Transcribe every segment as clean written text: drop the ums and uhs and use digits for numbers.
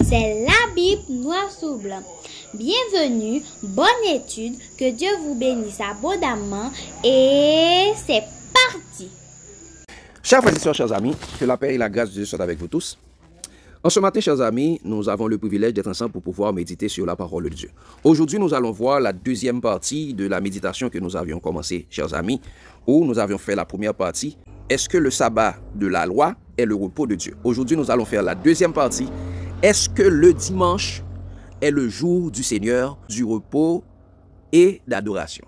C'est la Bible noir sur blanc. Bienvenue, bonne étude, que Dieu vous bénisse abondamment et c'est parti. Chers frères et sœurs, chers amis, que la paix et la grâce de Dieu soient avec vous tous. En ce matin, chers amis, nous avons le privilège d'être ensemble pour pouvoir méditer sur la parole de Dieu. Aujourd'hui, nous allons voir la deuxième partie de la méditation que nous avions commencé, chers amis, où nous avions fait la première partie. Est-ce que le sabbat de la loi est le repos de Dieu? Aujourd'hui, nous allons faire la deuxième partie. Est-ce que le dimanche est le jour du Seigneur, du repos et d'adoration?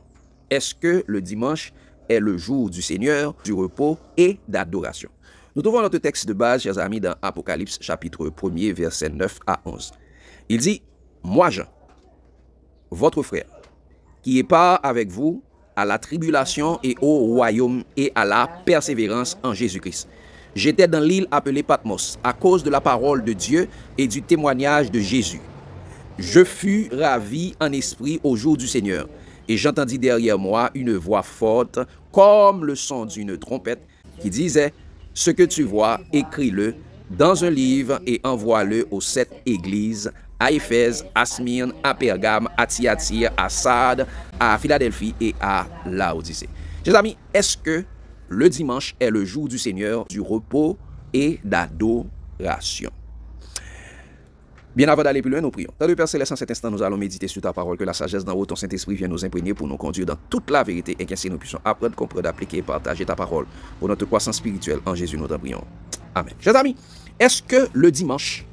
Est-ce que le dimanche est le jour du Seigneur, du repos et d'adoration? Nous trouvons notre texte de base, chers amis, dans Apocalypse, chapitre 1er, versets 9 à 11. Il dit, « Moi, Jean, votre frère, qui est part avec vous à la tribulation et au royaume et à la persévérance en Jésus-Christ. J'étais dans l'île appelée Patmos à cause de la parole de Dieu et du témoignage de Jésus. Je fus ravi en esprit au jour du Seigneur, et j'entendis derrière moi une voix forte, comme le son d'une trompette, qui disait, « Ce que tu vois, écris-le dans un livre et envoie-le aux 7 églises, à Éphèse, à Smyrne, à Pergame, à Thyatire, à Sardes, à Philadelphie et à Laodicée. » Chers amis, est-ce que le dimanche est le jour du Seigneur, du repos et d'adoration? Bien avant d'aller plus loin, nous prions. Dans le Père Céleste, en cet instant, nous allons méditer sur ta parole, que la sagesse d'en haut, ton Saint-Esprit vienne nous imprégner pour nous conduire dans toute la vérité et qu'ainsi nous puissions apprendre, comprendre, appliquer et partager ta parole pour notre croissance spirituelle. En Jésus, nous t'en prions. Amen. Chers amis, est-ce que le dimanche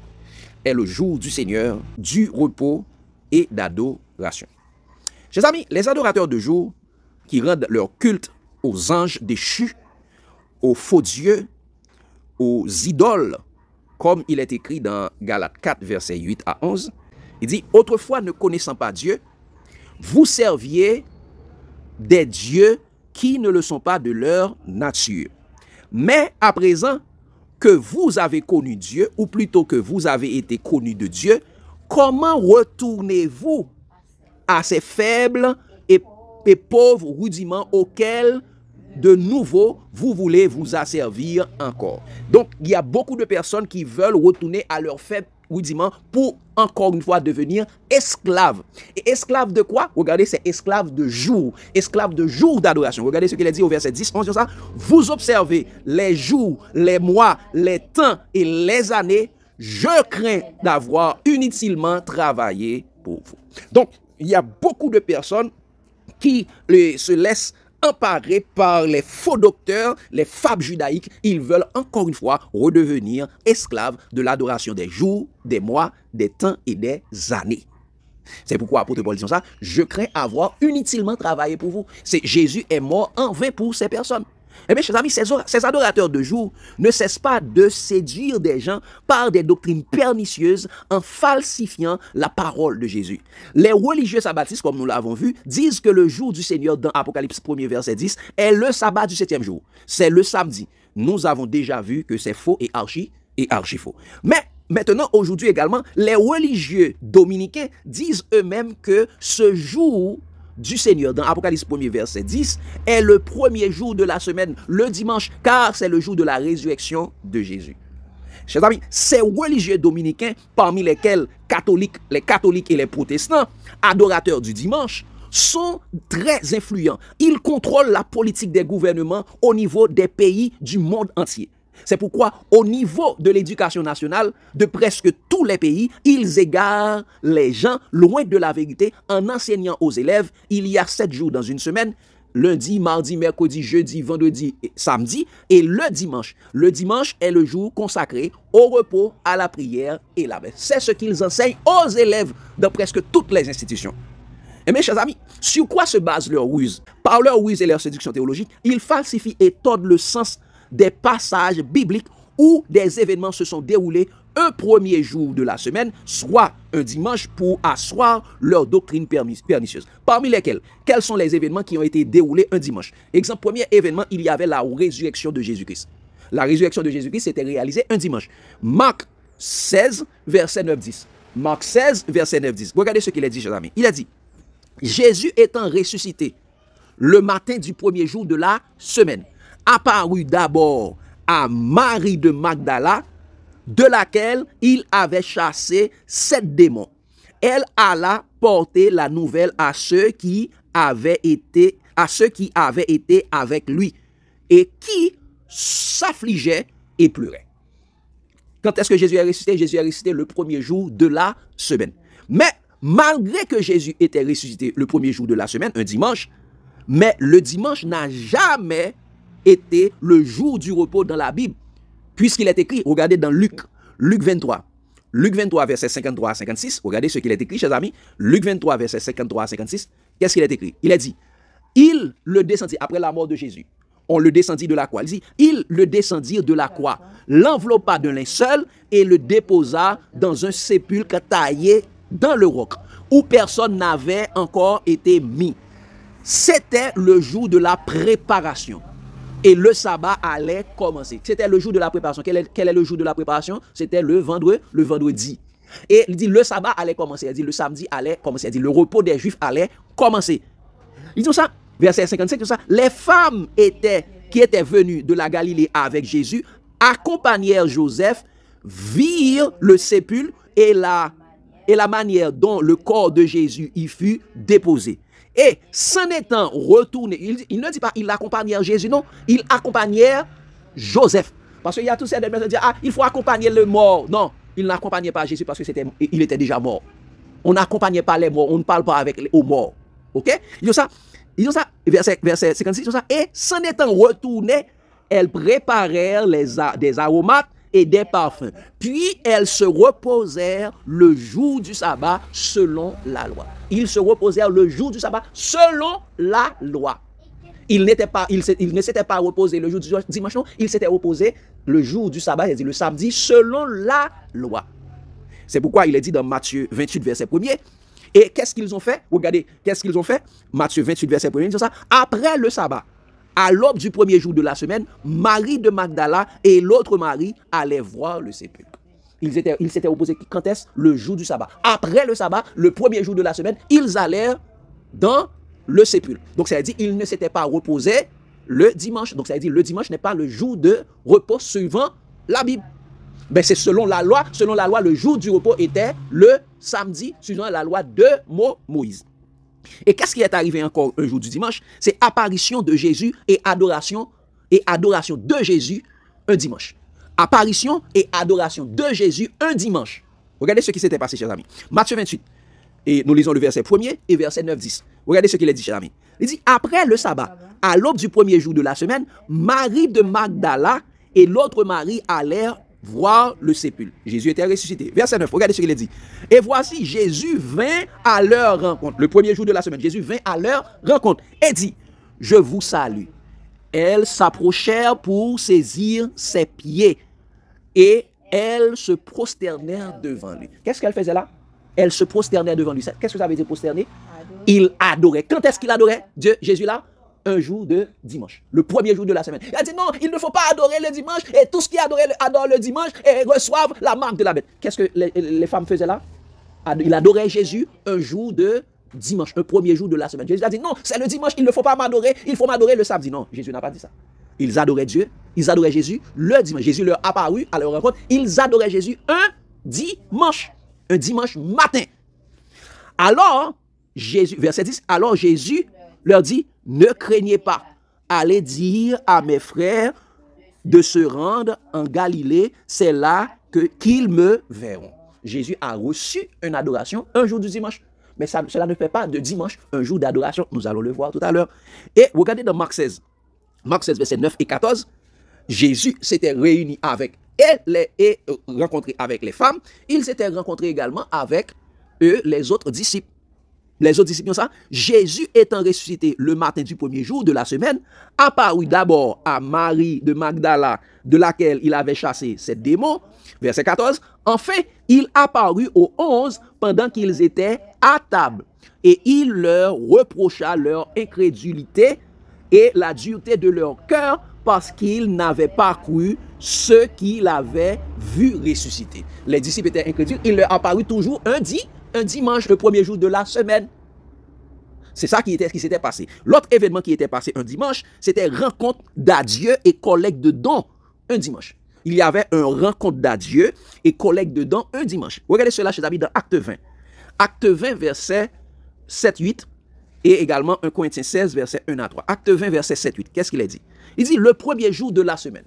est le jour du Seigneur, du repos et d'adoration? Chers amis, les adorateurs de jour qui rendent leur culte aux anges déchus, aux faux dieux, aux idoles, comme il est écrit dans Galates 4, versets 8 à 11, il dit, « Autrefois, ne connaissant pas Dieu, vous serviez des dieux qui ne le sont pas de leur nature. Mais à présent que vous avez connu Dieu, ou plutôt que vous avez été connu de Dieu, comment retournez-vous à ces faibles et pauvres rudiments auxquels de nouveau, vous voulez vous asservir encore? » Donc, il y a beaucoup de personnes qui veulent retourner à leur faible rudiment pour, encore une fois, devenir esclaves. Et esclaves de quoi? Regardez, c'est esclaves de jour d'adoration. Regardez ce qu'il a dit au verset 10, 11, ça. Vous observez les jours, les mois, les temps et les années. Je crains d'avoir inutilement travaillé pour vous. Donc, il y a beaucoup de personnes qui se laissent emparés par les faux docteurs, les fables judaïques. Ils veulent encore une fois redevenir esclaves de l'adoration des jours, des mois, des temps et des années. C'est pourquoi apôtre Paul dit ça, je crains avoir inutilement travaillé pour vous. Jésus est mort en vain pour ces personnes. Eh bien, chers amis, ces adorateurs de jour ne cessent pas de séduire des gens par des doctrines pernicieuses en falsifiant la parole de Jésus. Les religieux sabbatistes, comme nous l'avons vu, disent que le jour du Seigneur dans Apocalypse 1er verset 10 est le sabbat du 7e jour. C'est le samedi. Nous avons déjà vu que c'est faux et archi faux. Mais maintenant, aujourd'hui également, les religieux dominicains disent eux-mêmes que ce jour du Seigneur, dans Apocalypse 1er verset 10, est le premier jour de la semaine, le dimanche, car c'est le jour de la résurrection de Jésus. Chers amis, ces religieux dominicains, parmi lesquels les catholiques et les protestants, adorateurs du dimanche, sont très influents. Ils contrôlent la politique des gouvernements au niveau des pays du monde entier. C'est pourquoi, au niveau de l'éducation nationale, de presque tous les pays, ils égarent les gens loin de la vérité en enseignant aux élèves, il y a 7 jours dans une semaine, lundi, mardi, mercredi, jeudi, vendredi, et samedi, et le dimanche. Le dimanche est le jour consacré au repos, à la prière et la messe. C'est ce qu'ils enseignent aux élèves dans presque toutes les institutions. Et mes chers amis, sur quoi se base leur ruse? Par leur ruse et leur séduction théologique, ils falsifient et tordent le sens des passages bibliques où des événements se sont déroulés un premier jour de la semaine, soit un dimanche, pour asseoir leur doctrine pernicieuse. Parmi lesquels, quels sont les événements qui ont été déroulés un dimanche? Exemple, premier événement, il y avait la résurrection de Jésus-Christ. La résurrection de Jésus-Christ s'était réalisée un dimanche. Marc 16, verset 9-10. Marc 16, verset 9-10. Regardez ce qu'il a dit, chers amis. Il a dit, Jésus étant ressuscité le matin du premier jour de la semaine, apparut d'abord à Marie de Magdala, de laquelle il avait chassé 7 démons. Elle alla porter la nouvelle à ceux qui avaient été avec lui et qui s'affligeaient et pleuraient. Quand est-ce que Jésus est ressuscité? Jésus est ressuscité le premier jour de la semaine. Mais malgré que Jésus était ressuscité le premier jour de la semaine, un dimanche, mais le dimanche n'a jamais été le jour du repos dans la Bible, puisqu'il est écrit, regardez dans Luc 23, verset 53 à 56, regardez ce qu'il est écrit, chers amis, Luc 23, verset 53 à 56, qu'est-ce qu'il est écrit? Il a dit, il le descendit, après la mort de Jésus, on le descendit de la croix. Il dit, il le descendit de la croix, l'enveloppa d'un linceul et le déposa dans un sépulcre taillé dans le roc, où personne n'avait encore été mis. C'était le jour de la préparation. Et le sabbat allait commencer. C'était le jour de la préparation. Quel est le jour de la préparation? C'était le vendredi. Et il dit, le sabbat allait commencer. Il dit, le samedi allait commencer. Il dit, le repos des Juifs allait commencer. Il dit ça, verset 55, tout ça. Les femmes qui étaient venues de la Galilée avec Jésus accompagnèrent Joseph, virent le sépulcre et la manière dont le corps de Jésus y fut déposé. Et s'en étant retourné, il ne dit pas il accompagnèrent Jésus, non, il accompagnèrent Joseph. Parce qu'il y a tous ces personnes qui disent, ah, il faut accompagner le mort. Non, il n'accompagnait pas Jésus parce qu'il était déjà mort. On n'accompagnait pas les morts, on ne parle pas aux morts. Ok? Ils ont ça, verset 56, ils ont ça. Et s'en étant retourné, elles préparèrent des aromates et des parfums. Puis elles se reposèrent le jour du sabbat selon la loi. Ils se reposèrent le jour du sabbat selon la loi. Il ne s'était pas reposé le jour du dimanche, non, il s'était reposé le jour du sabbat, c'est-à-dire le samedi, selon la loi. C'est pourquoi il est dit dans Matthieu 28, verset 1er. Et qu'est-ce qu'ils ont fait? Regardez, qu'est-ce qu'ils ont fait? Matthieu 28, verset 1er, dit ça. Après le sabbat, à l'aube du premier jour de la semaine, Marie de Magdala et l'autre Marie allaient voir le sépulcre. Ils s'étaient opposés. Quand est-ce? Le jour du sabbat. Après le sabbat, le premier jour de la semaine, ils allèrent dans le sépulcre. Donc, ça veut dire qu'ils ne s'étaient pas reposés le dimanche. Donc, ça veut dire le dimanche n'est pas le jour de repos suivant la Bible. Ben, c'est selon la loi. Selon la loi, le jour du repos était le samedi, suivant la loi de Moïse. Et qu'est-ce qui est arrivé encore un jour du dimanche? C'est apparition de Jésus et adoration de Jésus un dimanche. Apparition et adoration de Jésus un dimanche. Regardez ce qui s'était passé, chers amis. Matthieu 28. Et nous lisons le verset 1er et verset 9-10. Regardez ce qu'il a dit, chers amis. Il dit, après le sabbat, à l'aube du premier jour de la semaine, Marie de Magdala et l'autre Marie allèrent voir le sépulcre. Jésus était ressuscité. Verset 9, regardez ce qu'il a dit. Et voici, Jésus vint à leur rencontre. Le premier jour de la semaine, Jésus vint à leur rencontre et dit, je vous salue. Elles s'approchèrent pour saisir ses pieds et elles se prosternèrent devant lui. Qu'est-ce qu'elle faisait là? Elle se prosternait devant lui. Qu'est-ce que ça veut dire prosterner? Il adorait. Quand est-ce qu'il adorait Dieu, Jésus là? Un jour de dimanche, le premier jour de la semaine. Il a dit non, il ne faut pas adorer le dimanche et tout ce qui adore le dimanche et reçoivent la marque de la bête. Qu'est-ce que les femmes faisaient là? Il adorait Jésus un jour de dimanche, un premier jour de la semaine. Jésus a dit non, c'est le dimanche, il ne faut pas m'adorer, il faut m'adorer le samedi. Non, Jésus n'a pas dit ça. Ils adoraient Dieu, ils adoraient Jésus le dimanche. Jésus leur apparut à leur rencontre, ils adoraient Jésus un dimanche matin. Alors, Jésus, verset 10, alors Jésus leur dit, ne craignez pas, allez dire à mes frères de se rendre en Galilée, c'est là qu'ils me verront. Jésus a reçu une adoration un jour du dimanche. Mais cela ne fait pas de dimanche un jour d'adoration. Nous allons le voir tout à l'heure. Et regardez dans Marc 16, verset 9 et 14, Jésus s'était réuni avec et rencontré avec les femmes. Il s'était rencontré également avec eux, les autres disciples. Les autres disciples, ça, Jésus étant ressuscité le matin du premier jour de la semaine, apparut d'abord à Marie de Magdala, de laquelle il avait chassé 7 démons. Verset 14. Enfin, il apparut aux 11 pendant qu'ils étaient à table. Et il leur reprocha leur incrédulité et la dureté de leur cœur parce qu'ils n'avaient pas cru ceux qu'il avait vu ressusciter. Les disciples étaient incrédules. Il leur apparut toujours un dimanche, le premier jour de la semaine. C'est ça qui s'était passé. L'autre événement qui était passé un dimanche, c'était rencontre d'adieu et collecte de dons un dimanche. il y avait un rencontre d'adieu et collecte dedans un dimanche. Regardez cela, chers amis, dans Acte 20. Acte 20, verset 7-8 et également 1 Corinthiens 16, verset 1 à 3. Acte 20, verset 7-8. Qu'est-ce qu'il a dit? Il dit, le premier jour de la semaine,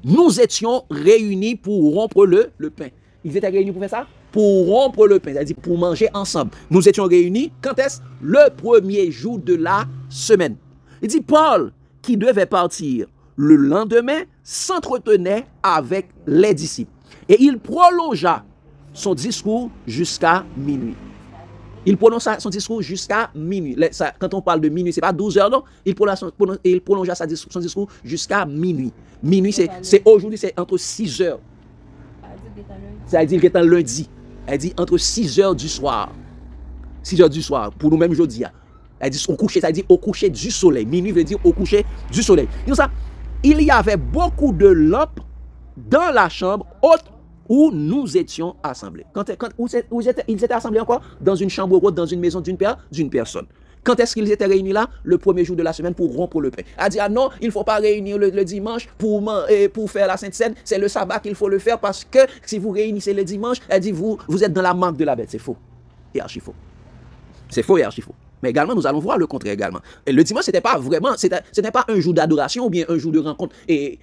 nous étions réunis pour rompre le pain. Ils étaient réunis pour faire ça? Pour rompre le pain, c'est-à-dire pour manger ensemble. Nous étions réunis, quand est-ce? Le premier jour de la semaine. Il dit, Paul, qui devait partir le lendemain, s'entretenait avec les disciples. Et il prolongea son discours jusqu'à minuit. Il prononça son discours jusqu'à minuit. Quand on parle de minuit, ce n'est pas 12 heures, non? Il prolongea son discours jusqu'à minuit. Minuit, c'est aujourd'hui, c'est entre 6 heures. Ça veut dire qu'il est un lundi. Elle dit entre 6 heures du soir. 6 heures du soir, pour nous-mêmes aujourd'hui. Elle dit au coucher, ça dit au coucher du soleil. Minuit veut dire au coucher du soleil. Donc ça, il y avait beaucoup de lampes dans la chambre haute où nous étions assemblés. Ils étaient assemblés encore dans une chambre haute, dans une maison d'une personne. Quand est-ce qu'ils étaient réunis là? Le premier jour de la semaine pour rompre le pain. Elle dit, ah non, il ne faut pas réunir le dimanche pour faire la Sainte Seine. C'est le sabbat qu'il faut le faire parce que si vous réunissez le dimanche, elle dit, vous êtes dans la marque de la bête. C'est faux et archi faux. C'est faux et archi faux. Mais également, nous allons voir le contraire également. Et le dimanche, ce n'était pas un jour d'adoration ou bien un jour de rencontre et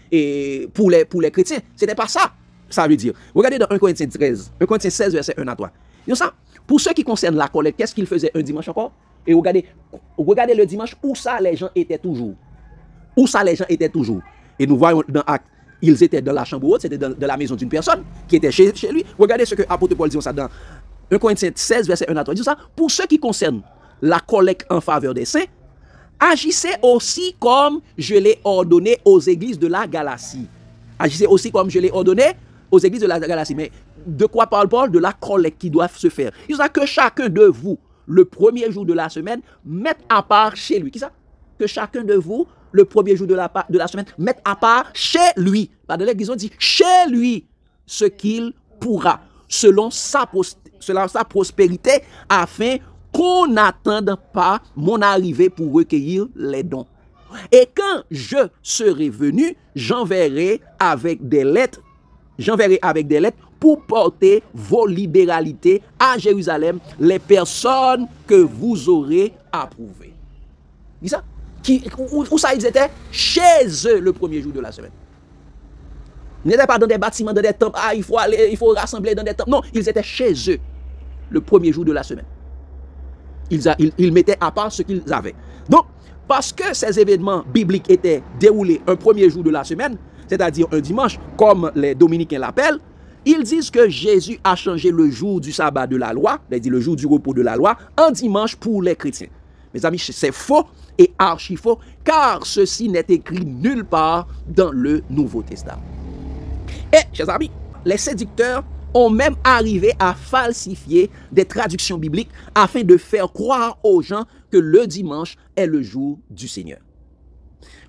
pour les chrétiens. Ce n'était pas ça. Ça veut dire. Regardez dans 1 Corinthiens 13, 1 Corinthiens 16, verset 1 à 3. Donc ça, pour ceux qui concernent la collecte, qu'est-ce qu'ils faisaient un dimanche encore? Et regardez le dimanche où ça les gens étaient toujours. Où ça les gens étaient toujours. Et nous voyons dans Actes, ils étaient dans la chambre haute, c'était dans la maison d'une personne qui était chez lui. Regardez ce que l'apôtre Paul dit ça dans 1 Corinthiens 16, verset 1 à 3. Il dit ça, pour ceux qui concernent la collecte en faveur des saints, agissez aussi comme je l'ai ordonné aux églises de la Galatie. Agissez aussi comme je l'ai ordonné aux églises de la Galatie. Mais de quoi parle Paul? De la collecte qui doit se faire. Il dit ça, que chacun de vous, le premier jour de la semaine, mette à part chez lui. Qui ça? Que chacun de vous, le premier jour de la semaine, mette à part chez lui. Par de l'église, on dit chez lui ce qu'il pourra, selon sa prospérité, afin qu'on n'attende pas mon arrivée pour recueillir les dons. Et quand je serai venu, j'enverrai avec des lettres pour porter vos libéralités à Jérusalem, les personnes que vous aurez approuvées. Dis ça? Où ça ils étaient? Chez eux le premier jour de la semaine. Ils n'étaient pas dans des bâtiments, dans des temples. Ah, il faut rassembler dans des temples. Non, ils étaient chez eux le premier jour de la semaine. Ils mettaient à part ce qu'ils avaient. Donc, parce que ces événements bibliques étaient déroulés un premier jour de la semaine, c'est-à-dire un dimanche, comme les dominicains l'appellent, ils disent que Jésus a changé le jour du sabbat de la loi, c'est-à-dire le jour du repos de la loi, en dimanche pour les chrétiens. Mes amis, c'est faux et archi faux, car ceci n'est écrit nulle part dans le Nouveau Testament. Et, chers amis, les séducteurs ont même arrivé à falsifier des traductions bibliques afin de faire croire aux gens que le dimanche est le jour du Seigneur.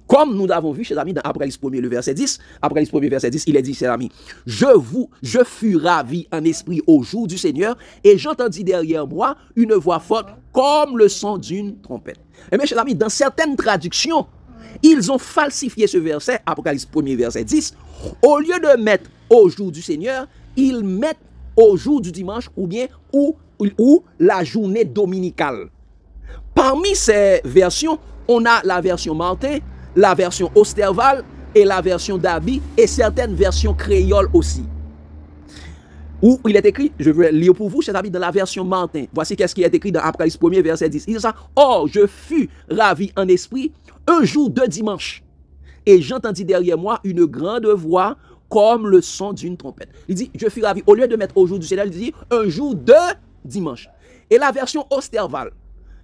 Comme nous l'avons vu, chers amis, dans Apocalypse 1er, le verset 10, Apocalypse 1er, verset 10, il est dit, chers amis, je fus ravi en esprit au jour du Seigneur, et j'entendis derrière moi une voix forte comme le son d'une trompette. Et bien, chers amis, dans certaines traductions, ils ont falsifié ce verset, Apocalypse 1er, verset 10, au lieu de mettre au jour du Seigneur, ils mettent au jour du dimanche ou bien ou la journée dominicale. Parmi ces versions, on a la version Martin, la version Osterval et la version Darby et certaines versions créoles aussi. Où il est écrit, je vais lire pour vous, chers amis, dans la version Martin. Voici qu'est-ce qui est écrit dans Apocalypse 1er, verset 10. Il dit ça, « Or, je fus ravi en esprit un jour de dimanche, et j'entendis derrière moi une grande voix comme le son d'une trompette. » Il dit, je fus ravi. Au lieu de mettre au jour du Seigneur, il dit un jour de dimanche. Et la version Osterval,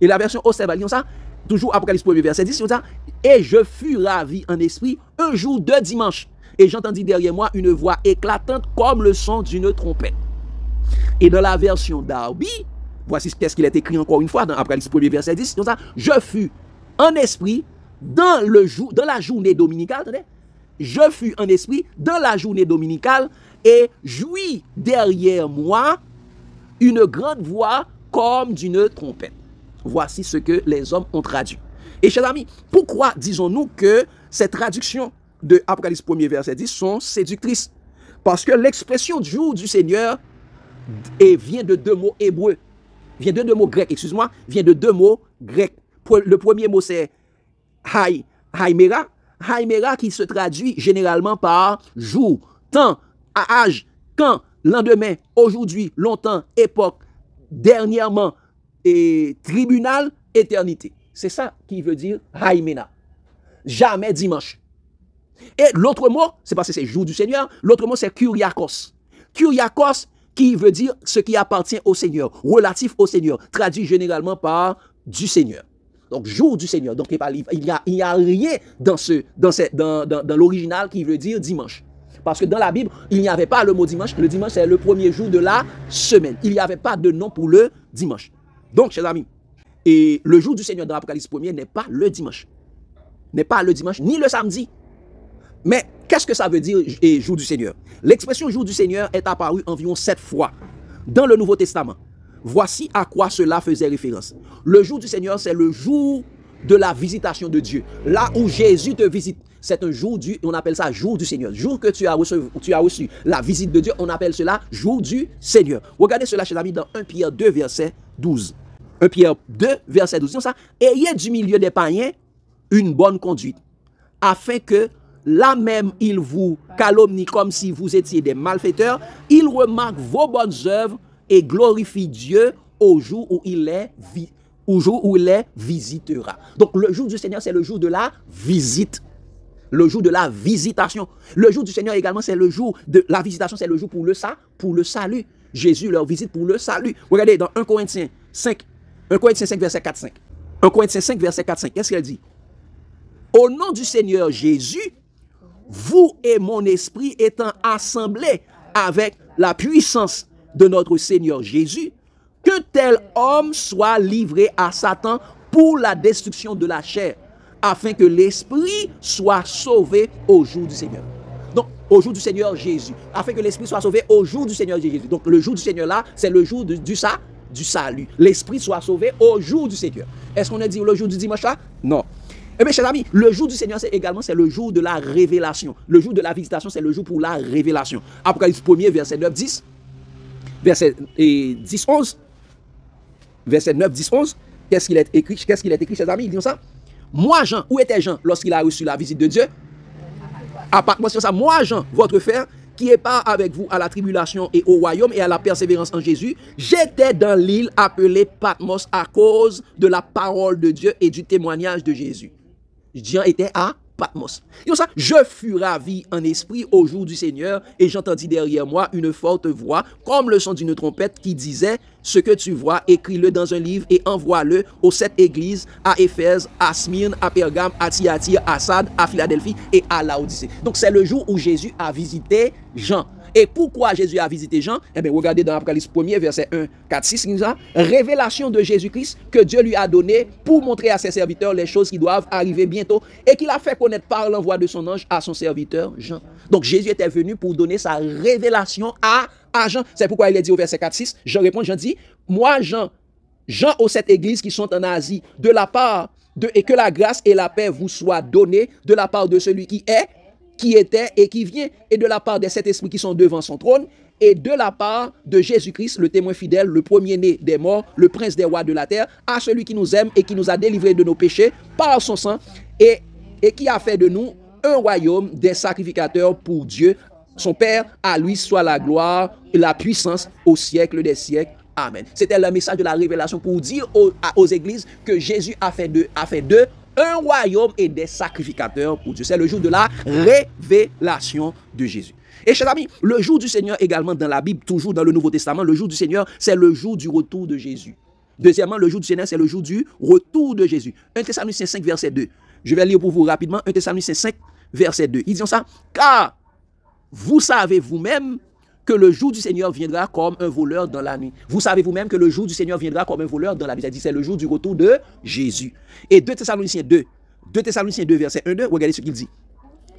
il dit ça, toujours Apocalypse 1er, verset 10, il dit ça, et je fus ravi en esprit un jour de dimanche. Et j'entendis derrière moi une voix éclatante comme le son d'une trompette. Et dans la version Darby, voici qu'est-ce qu'il est écrit encore une fois dans Apocalypse 1er, verset 10, il dit ça, je fus en esprit dans la journée dominicale, attendez, je fus en esprit dans la journée dominicale et jouis derrière moi une grande voix comme d'une trompette. Voici ce que les hommes ont traduit. Et chers amis, pourquoi disons-nous que ces traductions de Apocalypse 1er, verset 10 sont séductrices. Parce que l'expression jour du Seigneur vient de deux mots hébreux. Vient de deux mots grecs, excuse-moi. Vient de deux mots grecs. Le premier mot, c'est haimera. Haimera qui se traduit généralement par jour, temps, âge, quand, lendemain, aujourd'hui, longtemps, époque, dernièrement, et tribunal, éternité. C'est ça qui veut dire haimena. Jamais dimanche. Et l'autre mot, c'est parce que c'est jour du Seigneur, l'autre mot c'est Kyriakos. Kyriakos qui veut dire ce qui appartient au Seigneur, relatif au Seigneur, traduit généralement par du Seigneur. Donc jour du Seigneur. Donc il n'y a rien dans l'original qui veut dire dimanche. Parce que dans la Bible, il n'y avait pas le mot dimanche. Le dimanche, c'est le premier jour de la semaine. Il n'y avait pas de nom pour le dimanche. Donc, chers amis, et le jour du Seigneur dans l'Apocalypse 1er n'est pas le dimanche. N'est pas le dimanche, ni le samedi. Mais qu'est-ce que ça veut dire jour du Seigneur? L'expression jour du Seigneur est apparue environ 7 fois dans le Nouveau Testament. Voici à quoi cela faisait référence. Le jour du Seigneur, c'est le jour de la visitation de Dieu. Là où Jésus te visite, c'est un jour on appelle ça jour du Seigneur. Jour que tu as reçu la visite de Dieu, on appelle cela jour du Seigneur. Regardez cela, chers amis, dans 1 Pierre 2, verset 12. 1 Pierre 2, verset 12. Ça, ayez du milieu des païens une bonne conduite, afin que là même il vous calomnie comme si vous étiez des malfaiteurs, il remarque vos bonnes œuvres et glorifie Dieu au jour où il les visitera. Donc le jour du Seigneur, c'est le jour de la visite. Le jour de la visitation. Le jour du Seigneur également, c'est le jour de la visitation, c'est le jour pour le salut. Jésus leur visite pour le salut. Regardez dans 1 Corinthiens 5, verset 4-5. 1 Corinthiens 5, verset 4-5. Qu'est-ce qu'elle dit? Au nom du Seigneur Jésus, vous et mon esprit étant assemblés avec la puissance de notre Seigneur Jésus, que tel homme soit livré à Satan pour la destruction de la chair, afin que l'esprit soit sauvé au jour du Seigneur. Donc, au jour du Seigneur Jésus, afin que l'esprit soit sauvé au jour du Seigneur Jésus. Donc, le jour du Seigneur là, c'est le jour du salut. L'esprit soit sauvé au jour du Seigneur. Est-ce qu'on a dit le jour du dimanche là? Non. Eh bien, chers amis, le jour du Seigneur, c'est le jour de la révélation. Le jour de la visitation, c'est le jour pour la révélation. Apocalypse 1er, verset 9, 10. Verset 10, 11. Verset 9, 10, 11. Qu'est-ce qu'il est écrit, chers amis? Ils disent ça. Moi, Jean, où était Jean lorsqu'il a reçu la visite de Dieu? À Patmos, c'est ça. Moi, Jean, votre frère, qui est pas avec vous à la tribulation et au royaume et à la persévérance en Jésus, j'étais dans l'île appelée Patmos à cause de la parole de Dieu et du témoignage de Jésus. Jean était à Patmos. Ça, je fus ravi en esprit au jour du Seigneur et j'entendis derrière moi une forte voix comme le son d'une trompette qui disait: ce que tu vois, écris-le dans un livre et envoie-le aux 7 églises, à Éphèse, à Smyrne, à Pergame, à Thyatire, à Sardes, à Philadelphie et à Laodicée. Donc c'est le jour où Jésus a visité Jean. Et pourquoi Jésus a visité Jean? Eh bien, regardez dans l'Apocalypse 1er, verset 1, 4, 6, il nous a révélation de Jésus-Christ que Dieu lui a donné pour montrer à ses serviteurs les choses qui doivent arriver bientôt et qu'il a fait connaître par l'envoi de son ange à son serviteur Jean. Donc Jésus était venu pour donner sa révélation à Jean. C'est pourquoi il est dit au verset 4, 6, Jean répond, Jean dit, moi Jean aux 7 églises qui sont en Asie, de la part de, et que la grâce et la paix vous soient données de la part de celui qui est, qui était et qui vient, et de la part des 7 esprits qui sont devant son trône, et de la part de Jésus-Christ, le témoin fidèle, le premier-né des morts, le prince des rois de la terre, à celui qui nous aime et qui nous a délivrés de nos péchés par son sang, et qui a fait de nous un royaume des sacrificateurs pour Dieu, son Père. À lui soit la gloire et la puissance au siècle des siècles. Amen. C'était le message de la révélation pour dire aux églises que Jésus a fait d'eux un royaume et des sacrificateurs pour Dieu. C'est le jour de la révélation de Jésus. Et chers amis, le jour du Seigneur également dans la Bible, toujours dans le Nouveau Testament, le jour du Seigneur, c'est le jour du retour de Jésus. Deuxièmement, le jour du Seigneur, c'est le jour du retour de Jésus. 1 Thessaloniciens 5, verset 2. Je vais lire pour vous rapidement. 1 Thessaloniciens 5, verset 2. Ils disent ça. Car vous savez vous-même que le jour du Seigneur viendra comme un voleur dans la nuit. Vous savez vous-même que le jour du Seigneur viendra comme un voleur dans la nuit. C'est-à-dire, c'est le jour du retour de Jésus. Et 2 Thessaloniciens 2, verset 1-2, regardez ce qu'il dit.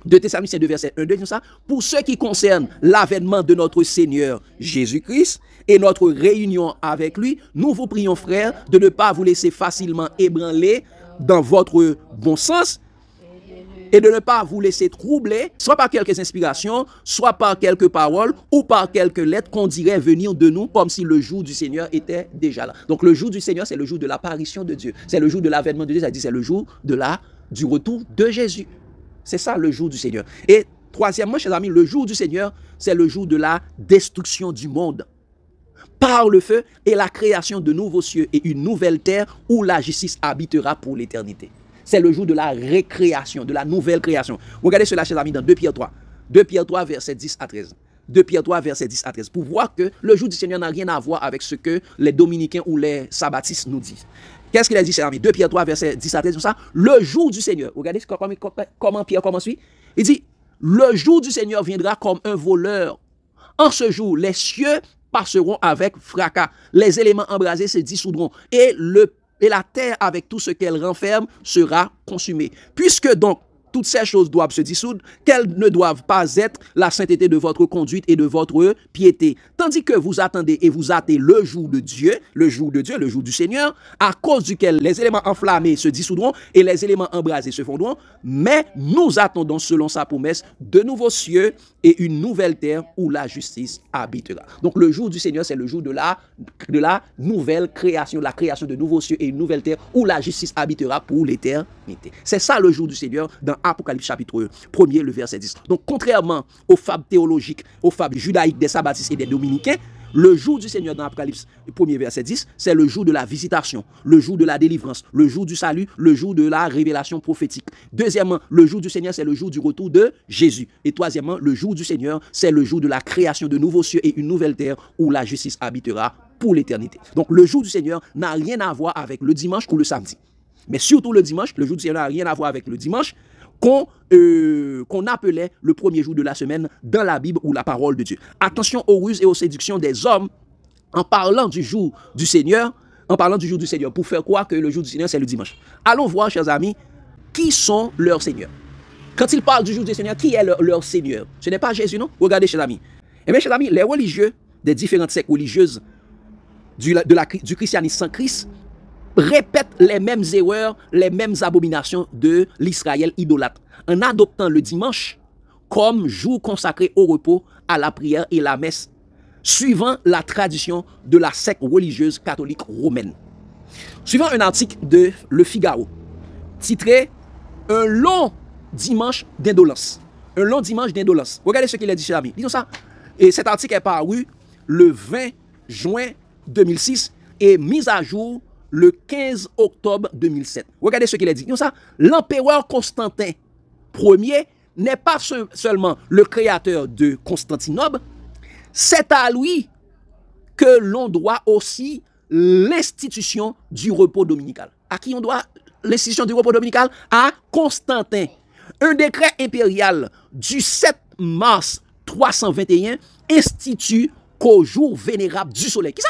2 Thessaloniciens 2, verset 1-2, dit ça. Pour ce qui concerne l'avènement de notre Seigneur Jésus-Christ et notre réunion avec lui, nous vous prions, frères, de ne pas vous laisser facilement ébranler dans votre bon sens et de ne pas vous laisser troubler, soit par quelques inspirations, soit par quelques paroles ou par quelques lettres qu'on dirait venir de nous comme si le jour du Seigneur était déjà là. Donc le jour du Seigneur, c'est le jour de l'apparition de Dieu. C'est le jour de l'avènement de Dieu, c'est le jour du retour de Jésus. C'est ça le jour du Seigneur. Et troisièmement, chers amis, le jour du Seigneur, c'est le jour de la destruction du monde par le feu et la création de nouveaux cieux et une nouvelle terre où la justice habitera pour l'éternité. C'est le jour de la récréation, de la nouvelle création. Regardez cela, chers amis, dans 2 Pierre 3. 2 Pierre 3, versets 10 à 13. 2 Pierre 3, versets 10 à 13. Pour voir que le jour du Seigneur n'a rien à voir avec ce que les dominicains ou les sabbatistes nous disent. Qu'est-ce qu'il a dit, chers amis? 2 Pierre 3, versets 10 à 13. Ça, le jour du Seigneur. Regardez comment Pierre commence. Il dit, le jour du Seigneur viendra comme un voleur. En ce jour, les cieux passeront avec fracas. Les éléments embrasés se dissoudront. Et la terre, avec tout ce qu'elle renferme, sera consumée. Puisque donc, toutes ces choses doivent se dissoudre, qu'elles ne doivent pas être la sainteté de votre conduite et de votre piété. Tandis que vous attendez et vous hâtez le jour de Dieu, le jour du Seigneur, à cause duquel les éléments enflammés se dissoudront et les éléments embrasés se fondront. Mais nous attendons, selon sa promesse, de nouveaux cieux et une nouvelle terre où la justice habitera. Donc le jour du Seigneur, c'est le jour de la nouvelle création, la création de nouveaux cieux et une nouvelle terre où la justice habitera pour l'éternité. C'est ça le jour du Seigneur dans Apocalypse chapitre 1er, le verset 10. Donc contrairement aux fables théologiques, aux fables judaïques des sabbatistes et des dominicains, le jour du Seigneur dans Apocalypse 1er, verset 10, c'est le jour de la visitation, le jour de la délivrance, le jour du salut, le jour de la révélation prophétique. Deuxièmement, le jour du Seigneur, c'est le jour du retour de Jésus. Et troisièmement, le jour du Seigneur, c'est le jour de la création de nouveaux cieux et une nouvelle terre où la justice habitera pour l'éternité. Donc le jour du Seigneur n'a rien à voir avec le dimanche ou le samedi. Mais surtout le dimanche, le jour du Seigneur n'a rien à voir avec le dimanche qu'on appelait le premier jour de la semaine dans la Bible ou la parole de Dieu. Attention aux ruses et aux séductions des hommes en parlant du jour du Seigneur, pour faire croire que le jour du Seigneur, c'est le dimanche. Allons voir, chers amis, qui sont leurs seigneurs. Quand ils parlent du jour du Seigneur, qui est leur Seigneur? Ce n'est pas Jésus, non? Regardez, chers amis. Eh bien, chers amis, les religieux des différentes sectes religieuses du christianisme sans Christ répètent les mêmes erreurs, les mêmes abominations de l'Israël idolâtre, en adoptant le dimanche comme jour consacré au repos, à la prière et la messe, suivant la tradition de la secte religieuse catholique romaine. Suivant un article de Le Figaro, titré « Un long dimanche d'indolence ». Un long dimanche d'indolence. Regardez ce qu'il a dit, chers amis. Disons ça. Et cet article est paru le 20 juin 2006 et mis à jour le 15 octobre 2007. Regardez ce qu'il a dit. Disons ça. L'empereur Constantin Ier n'est pas seulement le créateur de Constantinople, c'est à lui que l'on doit aussi l'institution du repos dominical. À qui on doit l'institution du repos dominical? À Constantin. Un décret impérial du 7 mars 321 institue qu'au jour vénérable du soleil. Qui ça?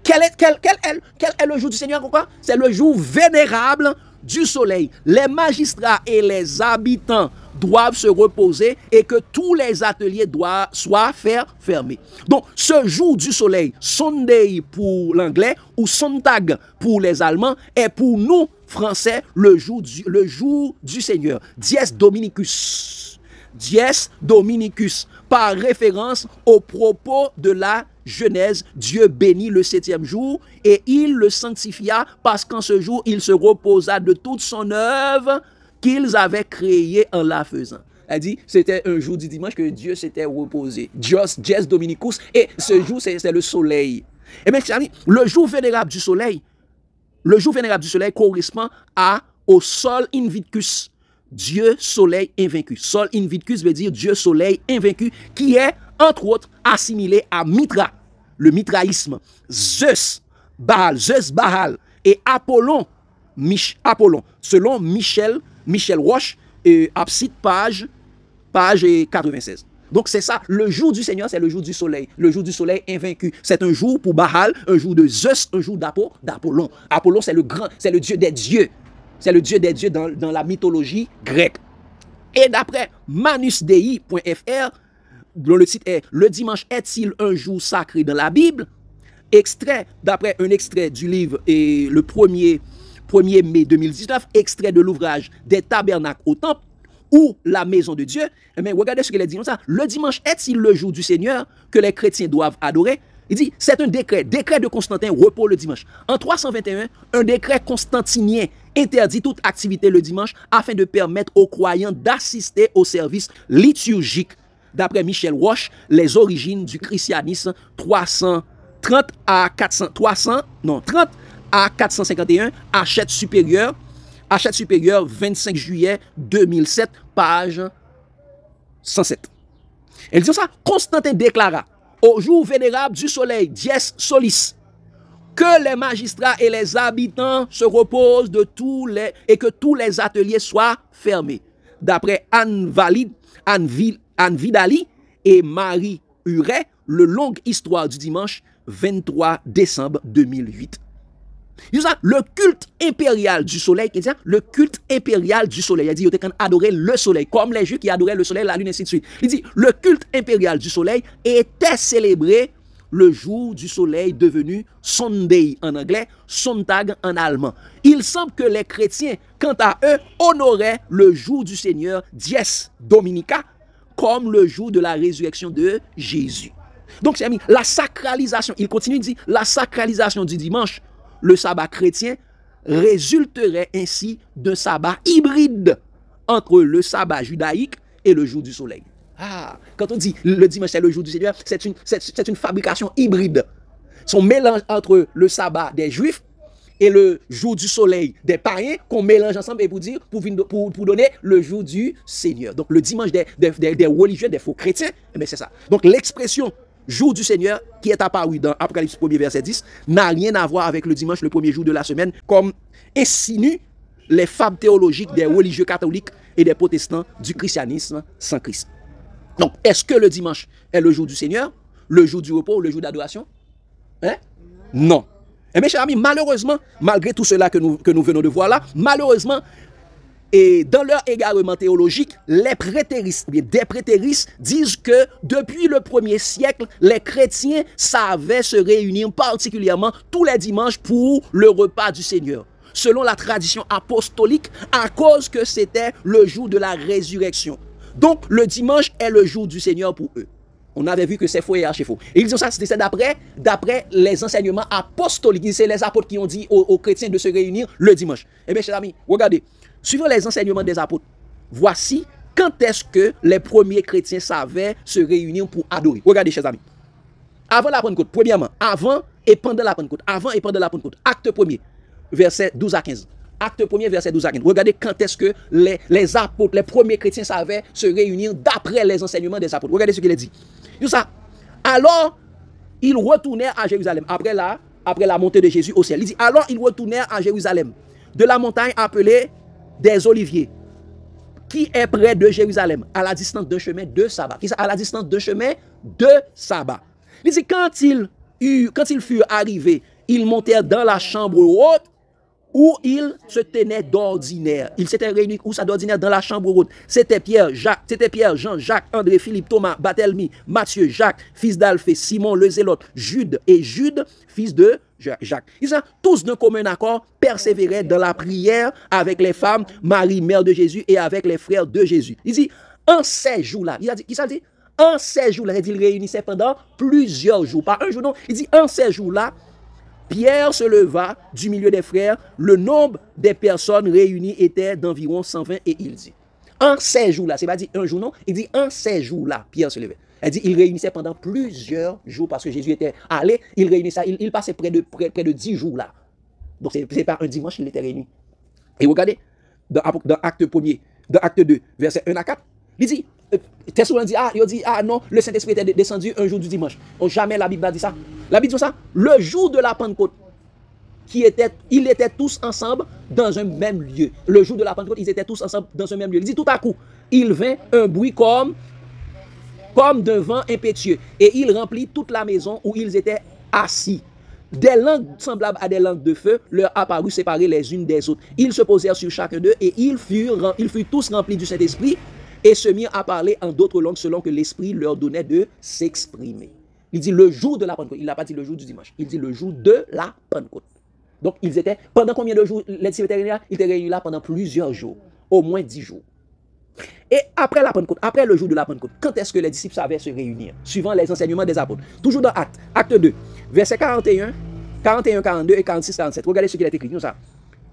Quel est le jour du Seigneur? C'est le jour vénérable du soleil. Les magistrats et les habitants doivent se reposer et que tous les ateliers soient fermés. Donc, ce jour du soleil, Sunday pour l'anglais ou Sonntag pour les Allemands, est pour nous, Français, le jour du Seigneur. Dies Dominicus. Dies Dominicus, par référence au propos de la Genèse, Dieu bénit le 7e jour et il le sanctifia parce qu'en ce jour, il se reposa de toute son œuvre qu'ils avaient créée en la faisant. Elle dit, c'était un jour du dimanche que Dieu s'était reposé. Dies Dominicus, et ce jour, c'est le soleil. Et bien, le jour vénérable du soleil, correspond au Sol Invictus, Dieu soleil invaincu. Sol Invictus veut dire Dieu soleil invaincu, qui est, entre autres, assimilé à Mitra, le mitraïsme, Zeus Baal et Apollon, selon Michel Roche, Abside, page 96. Donc c'est ça, le jour du Seigneur, c'est le jour du soleil invaincu. C'est un jour pour Baal, un jour de Zeus, un jour d'Apollon. Apollon, c'est le dieu des dieux. C'est le dieu des dieux dans la mythologie grecque. Et d'après manusdei.fr, dont le titre est « Le dimanche est-il un jour sacré dans la Bible ?» d'après un extrait du livre et le premier 1er mai 2019, extrait de l'ouvrage des tabernacles au temple ou la maison de Dieu. Mais regardez ce qu'il dit. Ça. Le dimanche est-il le jour du Seigneur que les chrétiens doivent adorer? Il dit, c'est un décret de Constantin, repos le dimanche. En 321, un décret constantinien interdit toute activité le dimanche afin de permettre aux croyants d'assister au service liturgique. D'après Michel Roche, les origines du christianisme 30 à 451, Hachette supérieure, 25 juillet 2007, page 107. Elle dit ça, Constantin déclara au jour vénérable du soleil, dies solis, que les magistrats et les habitants se reposent et que tous les ateliers soient fermés. D'après Anne Vidali et Marie Huret, le longue histoire du dimanche 23 décembre 2008. Le culte impérial du soleil, le culte impérial du soleil. Il dit, il faut adorer le soleil, comme les Juifs qui adoraient le soleil, la lune, ainsi de suite. Il dit, le culte impérial du soleil était célébré le jour du soleil devenu Sunday en anglais, Sonntag en allemand. Il semble que les chrétiens, quant à eux, honoraient le jour du Seigneur, Dies Dominica, comme le jour de la résurrection de Jésus. Donc, c'est la sacralisation, il continue de dire, la sacralisation du dimanche, le sabbat chrétien, résulterait ainsi d'un sabbat hybride entre le sabbat judaïque et le jour du soleil. Quand on dit le dimanche c'est le jour du Seigneur, c'est une fabrication hybride. Son mélange entre le sabbat des Juifs et le jour du soleil des païens qu'on mélange ensemble et pour donner le jour du Seigneur. Donc le dimanche des religieux, des faux chrétiens, c'est ça. Donc l'expression jour du Seigneur, qui est apparu dans Apocalypse 1er verset 10, n'a rien à voir avec le dimanche, le premier jour de la semaine, comme insinuent les fables théologiques des religieux catholiques et des protestants du christianisme sans Christ. Donc, est-ce que le dimanche est le jour du Seigneur, le jour du repos, le jour d'adoration? Non. Et mes chers amis, malheureusement, malgré tout cela que nous venons de voir là, malheureusement, et dans leur égarement théologique, des prétéristes disent que depuis le 1er siècle, les chrétiens savaient se réunir particulièrement tous les dimanches pour le repas du Seigneur, selon la tradition apostolique, à cause que c'était le jour de la résurrection. Donc, le dimanche est le jour du Seigneur pour eux. On avait vu que c'est faux et archi-faux. Et ils disent ça, c'est d'après les enseignements apostoliques. C'est les apôtres qui ont dit aux chrétiens de se réunir le dimanche. Eh bien, chers amis, regardez. Suivant les enseignements des apôtres, voici quand est-ce que les premiers chrétiens savaient se réunir pour adorer. Regardez, chers amis. Avant la Pentecôte, premièrement, avant et pendant la Pentecôte. Avant et pendant la Pentecôte. Acte 1er, verset 12 à 15. Acte 1er, verset 12 à 15. Regardez quand est-ce que les apôtres, les premiers chrétiens savaient se réunir d'après les enseignements des apôtres. Regardez ce qu'il a dit. Alors, ils retournèrent à Jérusalem. Après la montée de Jésus au ciel. Il dit, alors ils retournèrent à Jérusalem, de la montagne appelée des Oliviers, qui est près de Jérusalem, à la distance d'un chemin de sabbat. À la distance d'un chemin de sabbat. Il dit, quand ils furent arrivés, ils montèrent dans la chambre haute où ils se tenaient d'ordinaire. Ils s'étaient réunis où ça d'ordinaire dans la chambre haute. C'était Pierre, Jean, Jacques, André, Philippe, Thomas, Barthélemy, Matthieu, Jacques, fils d'Alphée, Simon le Zélote, Jude, fils de Jacques. Ils ont tous d'un commun accord persévéraient dans la prière avec les femmes, Marie, mère de Jésus, et avec les frères de Jésus. Il dit, en ces jours-là, en ces jours-là, il réunissait pendant plusieurs jours, pas un jour, non. Il dit, en ces jours-là, Pierre se leva du milieu des frères. Le nombre des personnes réunies était d'environ 120 et il dit, en ces jours-là, c'est pas dit un jour, non, il dit en ces jours-là, Pierre se levait. Elle dit, il réunissait pendant plusieurs jours parce que Jésus était allé, il réunissait, il passait près de 10 jours là. Donc c'est pas un dimanche, il était réuni. Et regardez, dans Acte 1er, dans Acte 2, verset 1 à 4, il dit, Thessaloniciens dit, non, le Saint-Esprit était descendu un jour du dimanche. Jamais la Bible a dit ça. La Bible dit ça, le jour de la Pentecôte, ils étaient tous ensemble dans un même lieu. Le jour de la Pentecôte, ils étaient tous ensemble dans un même lieu. Il dit tout à coup, il vint un bruit comme d'un vent impétueux, et il remplit toute la maison où ils étaient assis. Des langues semblables à des langues de feu leur apparurent séparées les unes des autres. Ils se posèrent sur chacun d'eux, et ils furent tous remplis du Saint-Esprit, et se mirent à parler en d'autres langues selon que l'Esprit leur donnait de s'exprimer. Il dit le jour de la Pentecôte. Il n'a pas dit le jour du dimanche. Il dit le jour de la Pentecôte. Donc, ils étaient, pendant combien de jours les disciples étaient réunis là? Ils étaient réunis là pendant plusieurs jours, au moins 10 jours. Et après la Pentecôte, après le jour de la Pentecôte, quand est-ce que les disciples savaient se réunir? Suivant les enseignements des apôtres. Toujours dans Acte 2, versets 41, 42 et 46, 47. Regardez ce qu'il a écrit. Nous ça.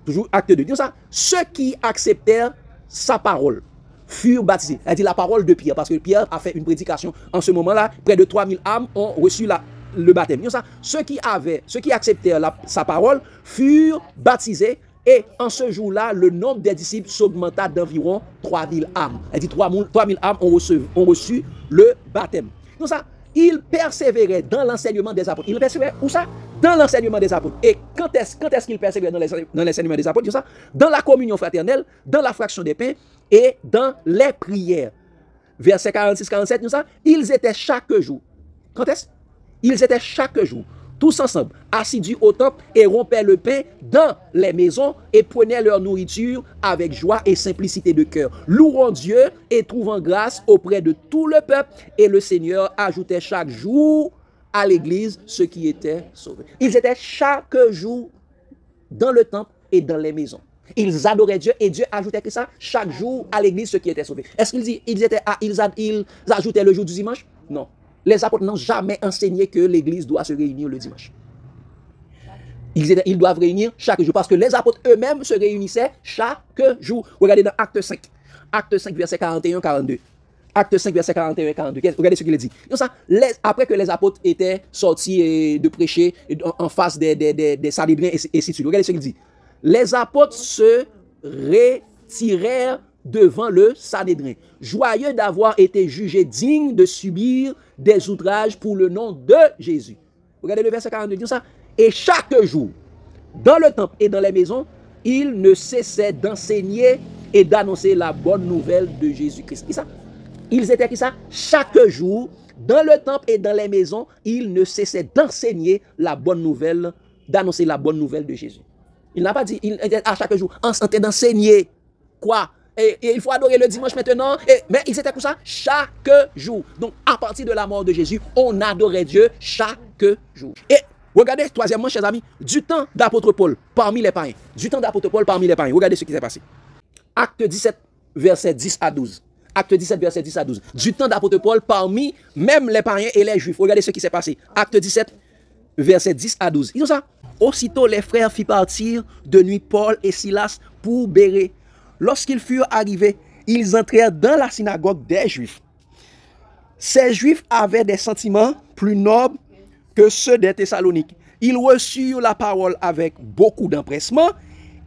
Toujours Acte 2. Nous ça. Ceux qui acceptèrent sa parole furent baptisés. Elle dit la parole de Pierre, parce que Pierre a fait une prédication. En ce moment-là, près de 3000 âmes ont reçu le baptême. Nous ça. Ceux qui acceptèrent sa parole furent baptisés. Et en ce jour-là, le nombre des disciples s'augmenta d'environ 3000 âmes. Elle dit 3000 âmes ont reçu le baptême. Donc ça, ils persévéraient dans l'enseignement des apôtres. Ils persévéraient où ça? Dans l'enseignement des apôtres. Et quand est-ce qu'ils persévéraient dans l'enseignement des apôtres? Ça? Dans la communion fraternelle, dans la fraction des pains et dans les prières. Verset 46-47, ils étaient chaque jour. Quand est-ce? Ils étaient chaque jour, tous ensemble, assidus au temple et rompaient le pain dans les maisons et prenaient leur nourriture avec joie et simplicité de cœur, louant Dieu et trouvant grâce auprès de tout le peuple. Et le Seigneur ajoutait chaque jour à l'église ceux qui étaient sauvés. Ils étaient chaque jour dans le temple et dans les maisons. Ils adoraient Dieu et Dieu ajoutait que ça chaque jour à l'église ceux qui étaient sauvés. Est-ce qu'ils ajoutaient le jour du dimanche? Non. Les apôtres n'ont jamais enseigné que l'église doit se réunir le dimanche. Ils doivent réunir chaque jour parce que les apôtres eux-mêmes se réunissaient chaque jour. Regardez dans Acte 5. Acte 5, verset 41-42. Acte 5, verset 41 et 42. Regardez ce qu'il dit. Donc ça, après que les apôtres étaient sortis de prêcher en face des Sanhédrins et ainsi de suite. Regardez ce qu'il dit. Les apôtres se retirèrent devant le Sanhédrin, joyeux d'avoir été jugés dignes de subir des outrages pour le nom de Jésus. Regardez le verset 42, dit ça. Et chaque jour, dans le temple et dans les maisons, ils ne cessaient d'enseigner et d'annoncer la bonne nouvelle de Jésus-Christ. Ils étaient qui ça? Chaque jour, dans le temple et dans les maisons, ils ne cessaient d'enseigner la bonne nouvelle, d'annoncer la bonne nouvelle de Jésus. Il n'a pas dit, il était à chaque jour en train d'enseigner quoi? Et il faut adorer le dimanche maintenant. Mais ils étaient comme ça chaque jour. Donc, à partir de la mort de Jésus, on adorait Dieu chaque jour. Et regardez, troisièmement, chers amis, du temps d'apôtre Paul parmi les païens. Du temps d'apôtre Paul parmi les païens. Regardez ce qui s'est passé. Acte 17, verset 10 à 12. Acte 17, verset 10 à 12. Du temps d'apôtre Paul parmi même les païens et les juifs. Regardez ce qui s'est passé. Acte 17, verset 10 à 12. Ils ont ça. Aussitôt, les frères firent partir de nuit Paul et Silas pour Bérée. Lorsqu'ils furent arrivés, ils entrèrent dans la synagogue des Juifs. Ces Juifs avaient des sentiments plus nobles que ceux des Thessaloniques. Ils reçurent la parole avec beaucoup d'empressement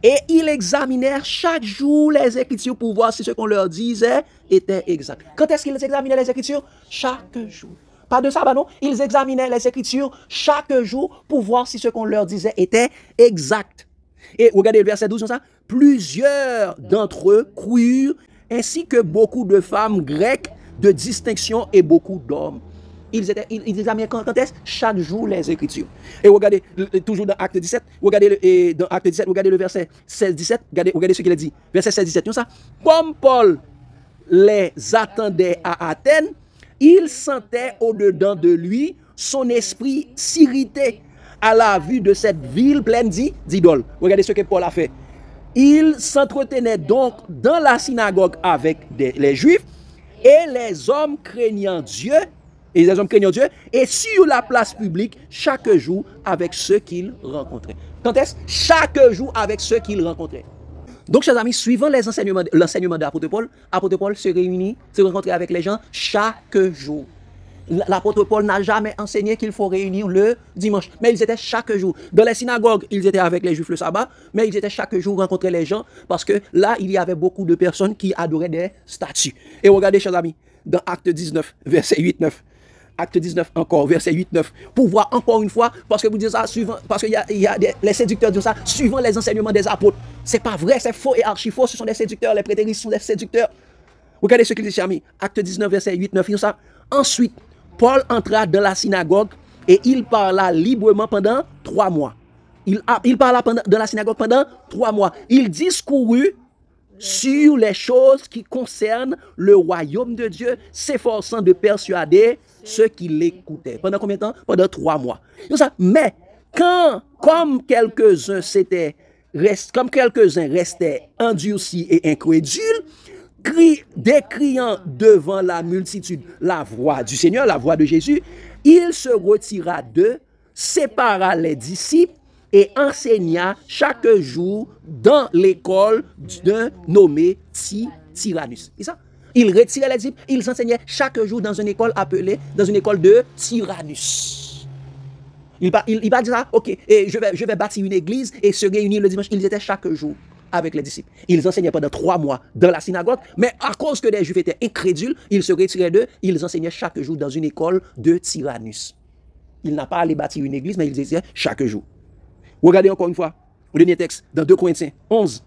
et ils examinèrent chaque jour les Écritures pour voir si ce qu'on leur disait était exact. Quand est-ce qu'ils examinaient les Écritures? Chaque jour. Pas de sabbat, non? Ils examinaient les Écritures chaque jour pour voir si ce qu'on leur disait était exact. Et regardez le verset 12, ça. Plusieurs d'entre eux crurent, ainsi que beaucoup de femmes grecques de distinction et beaucoup d'hommes. Ils examinaient quand est-ce? Chaque jour les Écritures. Et regardez, toujours dans Acte 17, dans Acte 17, regardez le verset 16-17, regardez ce qu'il a dit. Verset 16-17, ça. Comme Paul les attendait à Athènes, il sentait au-dedans de lui son esprit s'irriter à la vue de cette ville pleine d'idoles. Regardez ce que Paul a fait. Il s'entretenait donc dans la synagogue avec les Juifs et les hommes craignant Dieu, et sur la place publique chaque jour avec ceux qu'il rencontrait. Quand est-ce? Chaque jour avec ceux qu'il rencontrait. Donc, chers amis, suivant l'enseignement de l'apôtre Paul se rencontrait avec les gens chaque jour. L'apôtre Paul n'a jamais enseigné qu'il faut réunir le dimanche. Mais ils étaient chaque jour. Dans les synagogues, ils étaient avec les Juifs le sabbat. Mais ils étaient chaque jour rencontrer les gens. Parce que là, il y avait beaucoup de personnes qui adoraient des statues. Et regardez, chers amis, dans Acte 19, verset 8-9. Acte 19 encore, verset 8-9. Pour voir encore une fois, parce que vous dites ça, parce qu'il y a les séducteurs disent ça, suivant les enseignements des apôtres. C'est pas vrai, c'est faux et archi faux. Ce sont des séducteurs, les prétéristes sont des séducteurs. Regardez ce qu'il dit, chers amis. Acte 19, verset 8-9. Il dit ça. Ensuite, Paul entra dans la synagogue et il parla librement pendant 3 mois. Il parla dans la synagogue pendant 3 mois. Il discourut sur les choses qui concernent le royaume de Dieu, s'efforçant de persuader ceux qui l'écoutaient. Pendant combien de temps? Pendant 3 mois. Mais Comme quelques-uns restaient endurcis et incrédules, décriant devant la multitude la voix du Seigneur, la voix de Jésus, il se retira d'eux, sépara les disciples et enseigna chaque jour dans l'école d'un nommé Tyrannus. C'est ça? Il retirait les disciples, ils enseignaient chaque jour dans une école de Tyrannus. Il va dire ça, ok, et je vais bâtir une église et se réunir le dimanche. Ils étaient chaque jour avec les disciples. Ils enseignaient pendant 3 mois dans la synagogue, mais à cause que les Juifs étaient incrédules, ils se retiraient d'eux, ils enseignaient chaque jour dans une école de Tyrannus. Il n'a pas allé bâtir une église, mais ils enseignaient chaque jour. Regardez encore une fois, le dernier texte, dans 2 Corinthiens 11,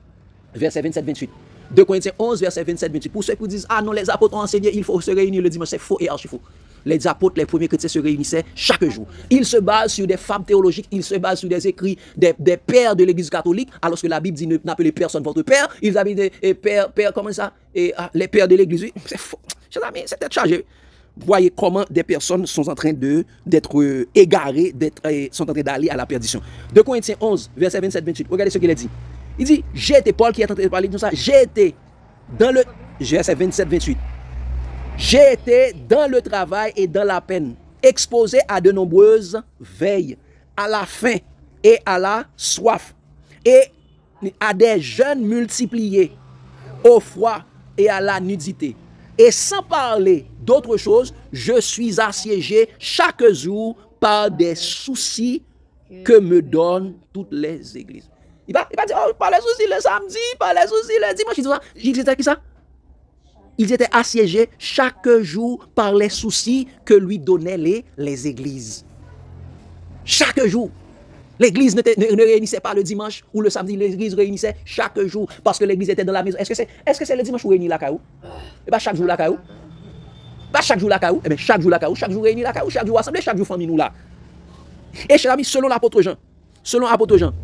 verset 27-28. 2 Corinthiens 11, verset 27-28. Pour ceux qui disent, ah non, les apôtres ont enseigné, il faut se réunir le dimanche, c'est faux et archi faux. Les apôtres, les premiers chrétiens se réunissaient chaque jour. Ils se basent sur des fables théologiques, ils se basent sur des écrits des pères de l'église catholique, alors que la Bible dit n'appelez personne votre père. Ils avaient des pères, comment ça? Les pères de l'église, c'est faux. Chers amis, c'est peut-être chargé. Vous voyez comment des personnes sont en train d'être égarées, sont en train d'aller à la perdition. 2 Corinthiens 11, verset 27-28. Regardez ce qu'il a dit. Il dit, j'ai été, Paul qui est en train de parler de ça, j'ai été dans le, verset 27-28. J'ai été dans le travail et dans la peine, exposé à de nombreuses veilles, à la faim et à la soif, et à des jeûnes multipliés, au froid et à la nudité. Et sans parler d'autre chose, je suis assiégé chaque jour par des soucis que me donnent toutes les églises. Il va dire, oh, par les soucis le samedi, par les soucis le dimanche. Il disait qui ça? Ils étaient assiégés chaque jour par les soucis que lui donnaient les églises. Chaque jour. L'église ne réunissait pas le dimanche ou le samedi, l'église réunissait chaque jour parce que l'église était dans la maison. Est-ce que c'est le dimanche où réunit la caillou? Et bien chaque jour la caillou. Chaque jour la caillou. Et bien chaque jour la caillou, chaque jour réunit la caillou, chaque jour assemblée, chaque jour famille nous là. Et chers amis, selon l'apôtre Jean,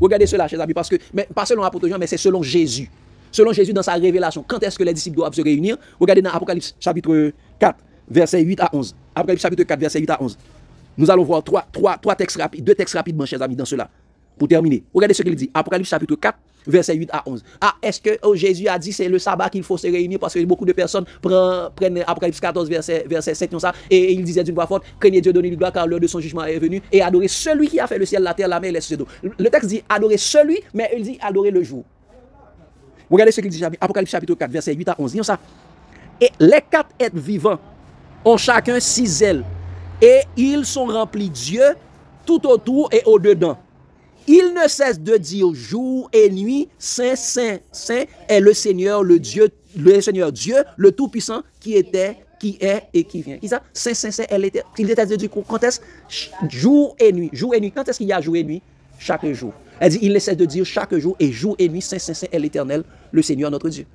regardez cela, chers amis, parce que, mais pas selon l'apôtre Jean, mais c'est selon Jésus. Selon Jésus dans sa révélation, quand est-ce que les disciples doivent se réunir? Regardez dans Apocalypse chapitre 4, verset 8 à 11. Apocalypse chapitre 4, verset 8 à 11. Nous allons voir deux textes rapidement, chers amis, dans cela. Pour terminer, regardez ce qu'il dit. Apocalypse chapitre 4, verset 8 à 11. Ah, est-ce que Jésus a dit c'est le sabbat qu'il faut se réunir parce que beaucoup de personnes prennent Apocalypse 14, verset 7, comme ça, et il disait d'une voix forte, craignez Dieu, donnez-lui gloire car l'heure de son jugement est venue, et adorez celui qui a fait le ciel, la terre, la mer et les sources d'eau. Le texte dit adorez celui, mais il dit adorez le jour. Regardez ce qu'il dit, Apocalypse chapitre 4, verset 8 à 11. Disons ça. Et les 4 êtres vivants ont chacun 6 ailes. Et ils sont remplis Dieu tout autour et au-dedans. Ils ne cessent de dire jour et nuit, Saint, Saint, Saint est le Seigneur, le Seigneur Dieu, le Tout-Puissant, qui était, qui est et qui vient. Qui ça? Saint, Saint, Saint, il était de dire quand est-ce? Jour et nuit. Jour et nuit. Quand est-ce qu'il y a jour et nuit? Chaque jour. Elle dit, il essaie de dire chaque jour et jour et nuit, Saint, Saint, Saint est l'Éternel, le Seigneur notre Dieu.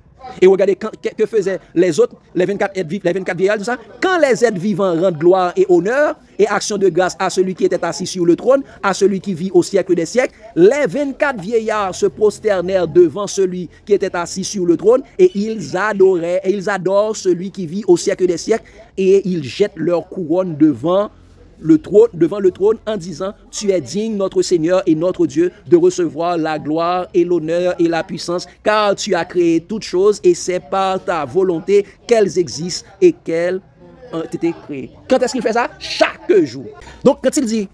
Et regardez que faisaient les autres, les 24 vieillards, tout ça. Quand les êtres vivants rendent gloire et honneur et action de grâce à celui qui était assis sur le trône, à celui qui vit au siècle des siècles, les 24 vieillards se prosternèrent devant celui qui était assis sur le trône et ils adorent celui qui vit au siècle des siècles et ils jettent leur couronne devant le trône en disant, tu es digne, notre Seigneur et notre Dieu, de recevoir la gloire et l'honneur et la puissance, car tu as créé toutes choses et c'est par ta volonté qu'elles existent et qu'elles ont été créées. Quand est-ce qu'il fait ça? Chaque jour. Donc quand il dit,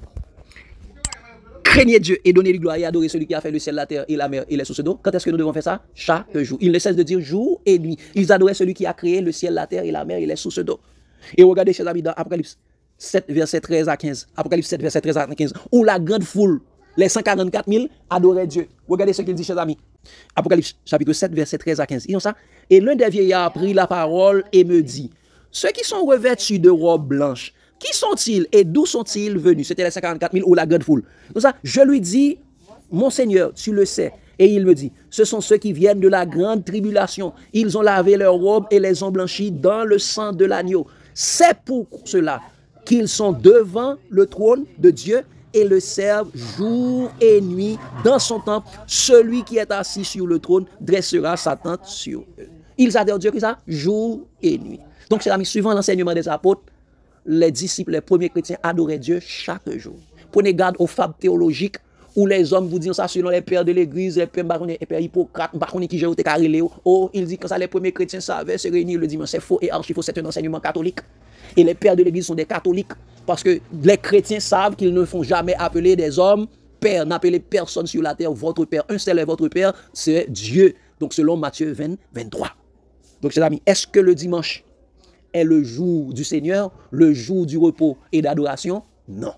craignez Dieu et donnez-lui gloire et adorez celui qui a fait le ciel, la terre et la mer et les sources d'eau. Quand est-ce que nous devons faire ça? Chaque jour. Il ne cesse de dire jour et nuit. Ils adoraient celui qui a créé le ciel, la terre et la mer et les sources d'eau. Et regardez, chers amis, dans Apocalypse 7, verset 13 à 15. Apocalypse 7, verset 13 à 15. Où la grande foule, les 144 000, adoraient Dieu. Regardez ce qu'il dit, chers amis. Apocalypse, chapitre 7, verset 13 à 15. Ils ont ça. Et l'un des vieillards prit la parole et me dit, ceux qui sont revêtus de robes blanches, qui sont-ils et d'où sont-ils venus? C'était les 144 000 ou la grande foule. Donc ça, je lui dis, mon Seigneur, tu le sais. Et il me dit, ce sont ceux qui viennent de la grande tribulation. Ils ont lavé leurs robes et les ont blanchies dans le sang de l'agneau. C'est pour cela qu'ils sont devant le trône de Dieu et le servent jour et nuit dans son temple. Celui qui est assis sur le trône dressera sa tente sur eux. Ils adorent Dieu comme ça, jour et nuit. Donc, chers amis, suivant l'enseignement des apôtres, les disciples, les premiers chrétiens adoraient Dieu chaque jour. Prenez garde aux fables théologiques où les hommes vous disent ça selon les pères de l'église, les pères Hippocrate, par contre qui j'ai été carré. Oh, il dit que ça les premiers chrétiens savaient se réunir le dimanche. C'est faux et archi faux, c'est un enseignement catholique. Et les pères de l'église sont des catholiques parce que les chrétiens savent qu'ils ne font jamais appeler des hommes père, n'appelez personne sur la terre votre père. Un seul est votre père, c'est Dieu. Donc selon Matthieu 20, 23. Donc chers amis, est-ce que le dimanche est le jour du Seigneur, le jour du repos et d'adoration? Non.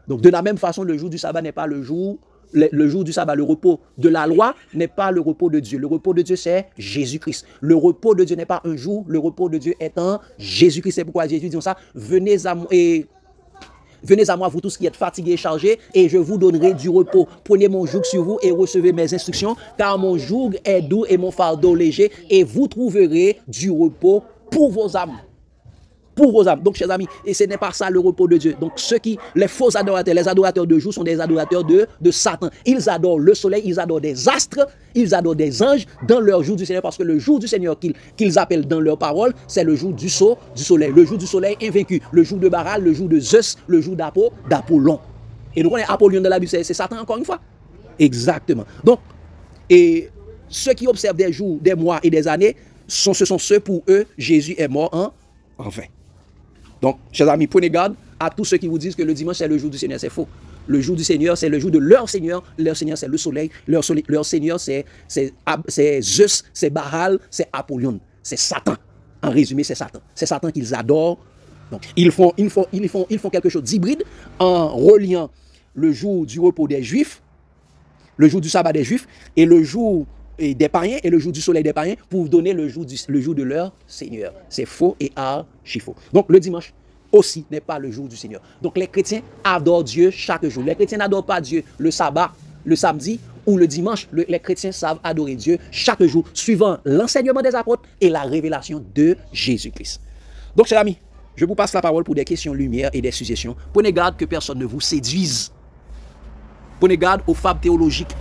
Donc de la même façon, le jour du sabbat n'est pas le jour du sabbat, le repos de la loi n'est pas le repos de Dieu. Le repos de Dieu, c'est Jésus-Christ. Le repos de Dieu n'est pas un jour, le repos de Dieu est en Jésus-Christ. C'est pourquoi Jésus dit ça, venez à moi, vous tous qui êtes fatigués et chargés, et je vous donnerai du repos. Prenez mon joug sur vous et recevez mes instructions, car mon joug est doux et mon fardeau léger, et vous trouverez du repos pour vos âmes. Pour vos âmes. Donc, chers amis, et ce n'est pas ça le repos de Dieu. Donc, les faux adorateurs, les adorateurs de jour sont des adorateurs de Satan. Ils adorent le soleil, ils adorent des astres, ils adorent des anges dans leur jour du Seigneur, parce que le jour du Seigneur qu'ils appellent dans leur parole, c'est le jour du soleil. Le jour du soleil invaincu, le jour de Baral, le jour de Zeus, le jour d'Apollon. Et donc, on est Apollon de la Bible, c'est Satan encore une fois. Exactement. Donc, et ceux qui observent des jours, des mois et des années, ce sont ceux pour eux, Jésus est mort en vain. Donc, chers amis, prenez garde à tous ceux qui vous disent que le dimanche, c'est le jour du Seigneur. C'est faux. Le jour du Seigneur, c'est le jour de leur Seigneur. Leur Seigneur, c'est le soleil. Leur Seigneur, c'est Zeus, c'est Baal, c'est Apollon. C'est Satan. En résumé, c'est Satan. C'est Satan qu'ils adorent. Donc, ils font quelque chose d'hybride en reliant le jour du repos des Juifs, le jour du sabbat des Juifs, et le jour des païens et le jour du soleil des païens pour donner le jour de leur Seigneur. C'est faux et archi faux. Donc le dimanche aussi n'est pas le jour du Seigneur. Donc les chrétiens adorent Dieu chaque jour. Les chrétiens n'adorent pas Dieu le sabbat, le samedi ou le dimanche. Les chrétiens savent adorer Dieu chaque jour, suivant l'enseignement des apôtres et la révélation de Jésus-Christ. Donc chers amis, je vous passe la parole pour des questions lumière et des suggestions. Prenez garde que personne ne vous séduise. Prenez garde aux fables théologiques.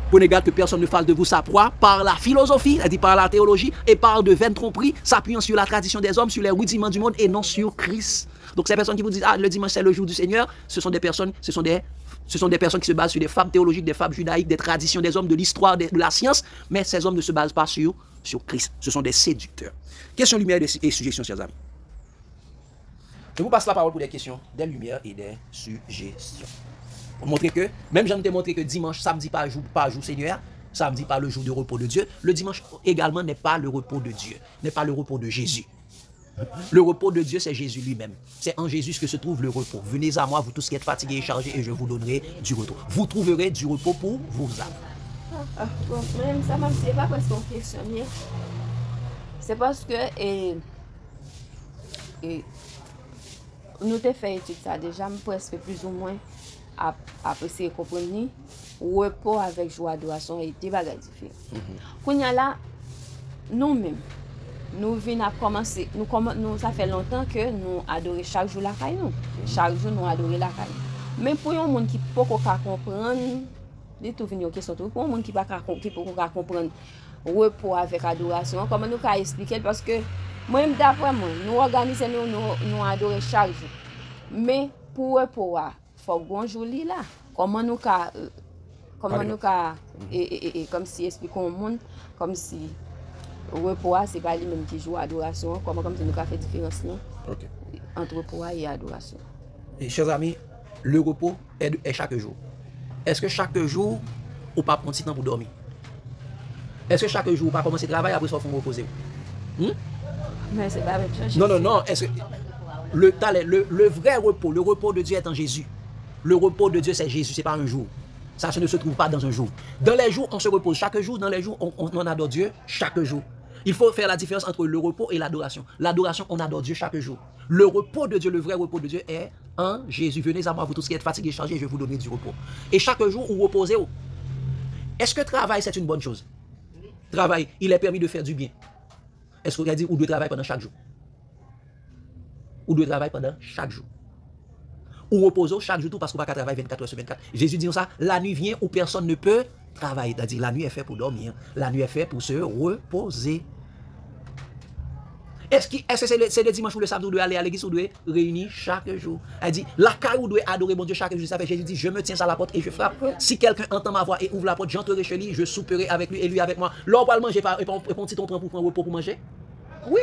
Prenez garde que personne ne fasse de vous sa proie par la philosophie, c'est-à-dire par la théologie, et par de vaines tromperies, s'appuyant sur la tradition des hommes, sur les rudiments du monde et non sur Christ. Donc ces personnes qui vous disent, le dimanche c'est le jour du Seigneur, ce sont des personnes qui se basent sur des fables théologiques, des fables judaïques, des traditions des hommes, de l'histoire, de la science, mais ces hommes ne se basent pas sur Christ. Ce sont des séducteurs. Questions, lumière et suggestions, chers amis. Je vous passe la parole pour des questions, des lumières et des suggestions. Pour montrer que, même j'en ai montré que dimanche, samedi pas jour Seigneur, samedi pas le jour de repos de Dieu, le dimanche également n'est pas le repos de Dieu, n'est pas le repos de Jésus. Le repos de Dieu, c'est Jésus lui-même. C'est en Jésus que se trouve le repos. Venez à moi, vous tous qui êtes fatigués et chargés, et je vous donnerai du repos. Vous trouverez du repos pour vos âmes. Bon, même ça, même c'est pas parce qu'on questionne. C'est parce que nous avons fait étude ça déjà, presque plus ou moins. Après c'est comprendre repos avec joie adoration et des bagages différents. Quand y a là nous-mêmes nous venons à commencer nous ça fait longtemps que nous adorons chaque jour la caille nous. Chaque jour nous adorons la caille. Mais pour un monde qui peut pas comprendre de tout venir question tout pour un monde qui pas comprendre repos avec adoration comment nous ca expliquer parce que moi d'après moi nous organiser nous adorer chaque jour. Mais pour repos faut bon joli là comment nous comme si expliquons au monde comme si repos c'est pas lui même qui joue adoration comme si nous fait différence non entre repos et adoration. Et chers amis, le repos est chaque jour. Est-ce que chaque jour ou pas prendre temps pour dormir? Est-ce que chaque jour ou pas commencer travail après ça faut reposer? Mais c'est pas même chose. Non, est-ce que le vrai repos, le repos de Dieu est en Jésus. Le repos de Dieu, c'est Jésus, ce n'est pas un jour. Ça ne se trouve pas dans un jour. Dans les jours, on se repose chaque jour. Dans les jours, on adore Dieu chaque jour. Il faut faire la différence entre le repos et l'adoration. L'adoration, on adore Dieu chaque jour. Le repos de Dieu, le vrai repos de Dieu est en Jésus. Venez à moi, vous tous qui êtes fatigués et chargés, je vais vous donner du repos. Et chaque jour, vous reposez. Est-ce que travail, c'est une bonne chose? Travail, il est permis de faire du bien. Est-ce qu'on a dit ou de travail pendant chaque jour? Ou de travail pendant chaque jour? Ou reposons chaque jour tout parce qu'on va travailler 24 heures sur 24. Jésus dit ça, la nuit vient où personne ne peut travailler. C'est-à-dire la nuit est faite pour dormir. La nuit est faite pour se reposer. Est-ce que c'est le dimanche ou le samedi où doit aller à l'église ou doit réunir chaque jour? Elle dit, la caille où doit adorer mon Dieu chaque jour. Ça fait Jésus dit, je me tiens à la porte et je frappe. Si quelqu'un entend ma voix et ouvre la porte, j'entrerai chez lui, je souperai avec lui et lui avec moi. Là, on va manger, répond si ton prend pour prendre repos pour manger? Oui.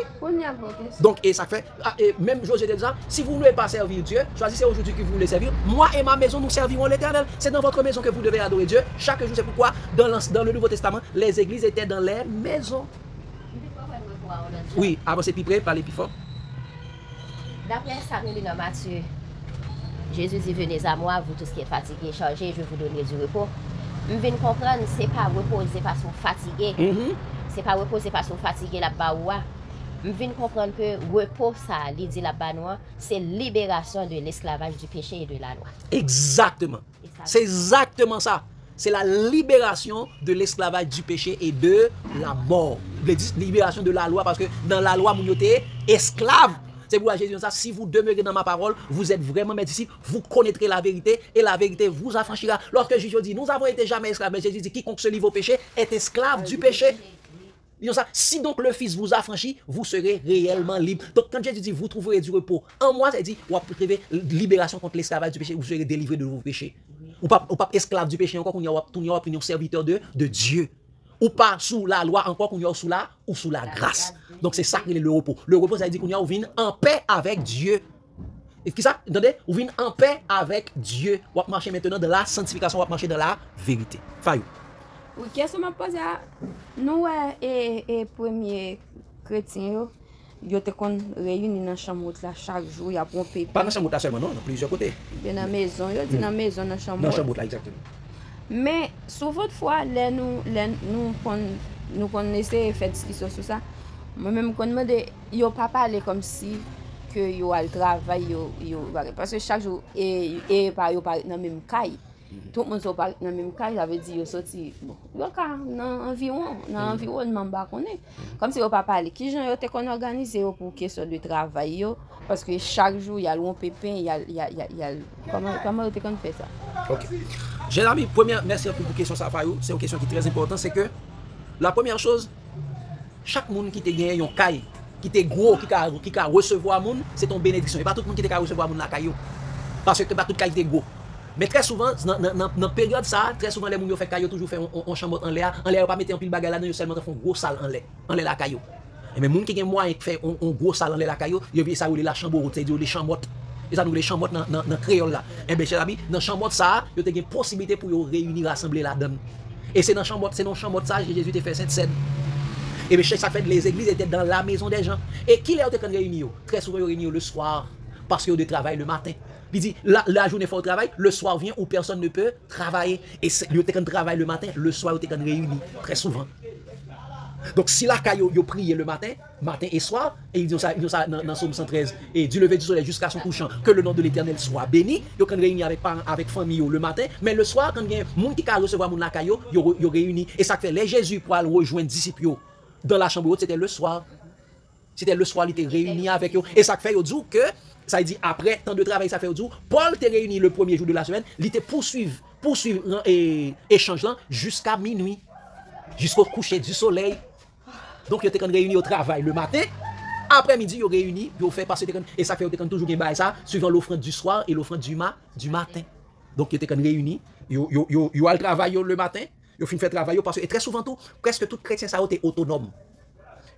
Donc, et ça fait, et même José dit ça, si vous ne voulez pas servir Dieu, choisissez aujourd'hui que vous voulez servir. Moi et ma maison, nous servirons l'Éternel. C'est dans votre maison que vous devez adorer Dieu chaque jour. C'est pourquoi, dans le Nouveau Testament, les églises étaient dans les maisons. Oui, avancez plus près, parlez plus fort. D'après ça, nous dans Matthieu, Jésus dit, venez à moi, vous tous qui êtes fatigués, chargés, je vais vous donner du repos. Je viens comprendre, ce n'est pas reposer parce qu'on fatigué. Ce n'est pas reposer parce qu'on fatigué là-bas. Je viens comprendre que repos, ça, dit là-bas, c'est libération de l'esclavage du péché et de la loi. Exactement. C'est exactement ça. C'est la libération de l'esclavage du péché et de la mort. Libération de la loi, parce que dans la loi, vous êtes esclave. C'est pourquoi Jésus dit ça, si vous demeurez dans ma parole, vous êtes vraiment mes disciples, vous connaîtrez la vérité et la vérité vous affranchira. Lorsque Jésus dit, nous avons été jamais esclaves, mais Jésus dit, quiconque se livre au péché est esclave du péché. Ça, si donc le Fils vous affranchit, vous serez réellement libre. Donc quand Jésus dit, vous trouverez du repos en moi, ça dit, vous avez libération contre l'esclavage du péché, vous serez délivré de vos péchés. Ou pas esclave du péché, encore qu'on y a un serviteur de Dieu. Ou pas sous la loi, encore qu'on y a sous la grâce. Donc c'est ça qui est le repos. Le repos, ça veut dire qu'on y a en paix avec Dieu. Et qui ça? Entendez? Vous venez en paix avec Dieu. Vous marchez maintenant dans la sanctification, vous marchez dans la vérité. Fayou. Oui, qu'est-ce que je me pose à nous et premier chrétien, ils étaient réunis dans la chambre là chaque jour, il y a un papier. Pas dans la chambre là seulement, non, dans plusieurs côtés. Dans la maison, il dit dans la maison, dans la chambre. Dans la chambre là, exactement. Mais souvent de fois, nous connaissons et fait discussion sur ça. Moi-même, quand je me demande, ils n'ont pas parlé comme si que ils ont le travail, parce que chaque jour, et par dans la même caille. Tout le monde sont dans la même caille, ça veut dire qu'ils sont sortis dans l'environnement. Comme si ils n'ont pas parlé. Qui gens ont organisé pour question de travail? Parce que chaque jour, il y a le pépin, il y a comment vous avez fait ça? Ok. J'ai ami, merci pour la question, c'est une question qui est très importante, c'est que la première chose, chaque monde qui te gagne un caille, qui te gros, qui a recevoir monde, c'est ton bénédiction. Et pas tout le monde qui te recevoir monde la caille. Parce que pas tout caille est gros. Mais très souvent, dans la période ça, très souvent les gens qui font caillou toujours fait un chambre en l'air pas mettre un pile bagarre là, ils seulement font gros salle en l'air la caillou. Et mais les gens qui ont moyen de faire un gros salle en l'air la caillou, ils veulent ça ou la chambre haute, c'est-à-dire les chambres. Et ça nous les chambres dans créole là. Et bien chers amis, dans chambre ça, ils ont une possibilité pour réunir rassembler là-dedans. Et c'est dans chambre ça que Jésus a fait cette scène. Et bien ça fait les églises étaient dans la maison des gens. Et qui les ont réunis? Très souvent ils réunis le soir parce qu'ils ont de travail le matin. Il dit, la journée faut au travail, le soir vient où personne ne peut travailler. Et ils ont travail le matin, le soir ils ont réunis, très souvent. Donc si la caillou ils prié le matin et soir, et ils disent ça dans Somme 113, et du lever du soleil jusqu'à son couchant, que le nom de l'Éternel soit béni, ils ont réuni avec famille le matin, mais le soir, quand il y a des gens qui recevoir la caillou, ils ont réuni. Et ça fait, les Jésus pour aller rejoindre les disciples dans la chambre haute, c'était le soir. C'était le soir, il était réuni avec eux. Et ça fait, dit que, ça dit, après tant de travail, ça fait, dit, Paul était réuni le premier jour de la semaine, il était poursuivre échange là jusqu'à minuit, jusqu'au coucher du soleil. Donc, il était réuni au travail le matin. Après-midi, ils ont réuni, ils ont fait passer, et ça fait toujours bien ça, suivant l'offrande du soir et l'offrande du matin. Donc, ils étaient réunis, ils ont le travail le matin, ils ont fait travail parce que, et très souvent, presque tout chrétien, ça a été autonome.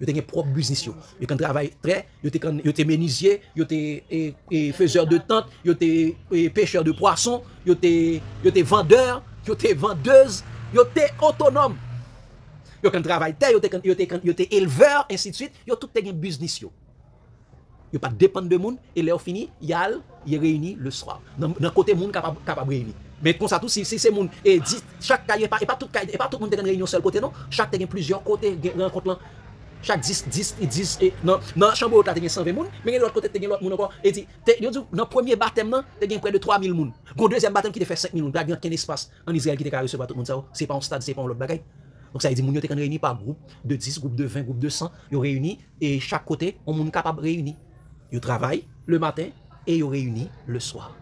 Ils ont propre business. Ils ont travaillé très, ils étaient menuisiers, ils étaient faiseurs de tentes, ils étaient pêcheurs de poissons, ils étaient vendeurs, ils étaient vendeuses, ils étaient autonomes. Ils ont travaillé terre, ils étaient éleveurs, ainsi de suite. Ils ont tout un business. Ils ne pas dépendre de monde et là, fini, ils réunissent le soir. Dans le côté monde capable de réunir. Mais comme ça, tout, si c'est monde, et chaque cahier, et pas tout le monde est en réunion seul côté, non. Chaque a plusieurs côtés, rencontre. Chaque 10, dans la chambre haute, il y a 120 personnes, mais de l'autre côté, il y a l'autre monde encore. Et dit, dans le premier baptême, il y a près de 3000 personnes. Dans le deuxième baptême, qui fait 5000 personnes. Il y a un espace en Israël qui est recevoir tout le monde. Ce n'est pas un stade, ce n'est pas un autre bagaille. Donc ça veut dire que nous sommes réunis par groupe de 10, groupe de 20, groupe de 100. Ils sont réunis et chaque côté, on est capable de réunir. Ils travaillent le matin et ils réunissent le soir.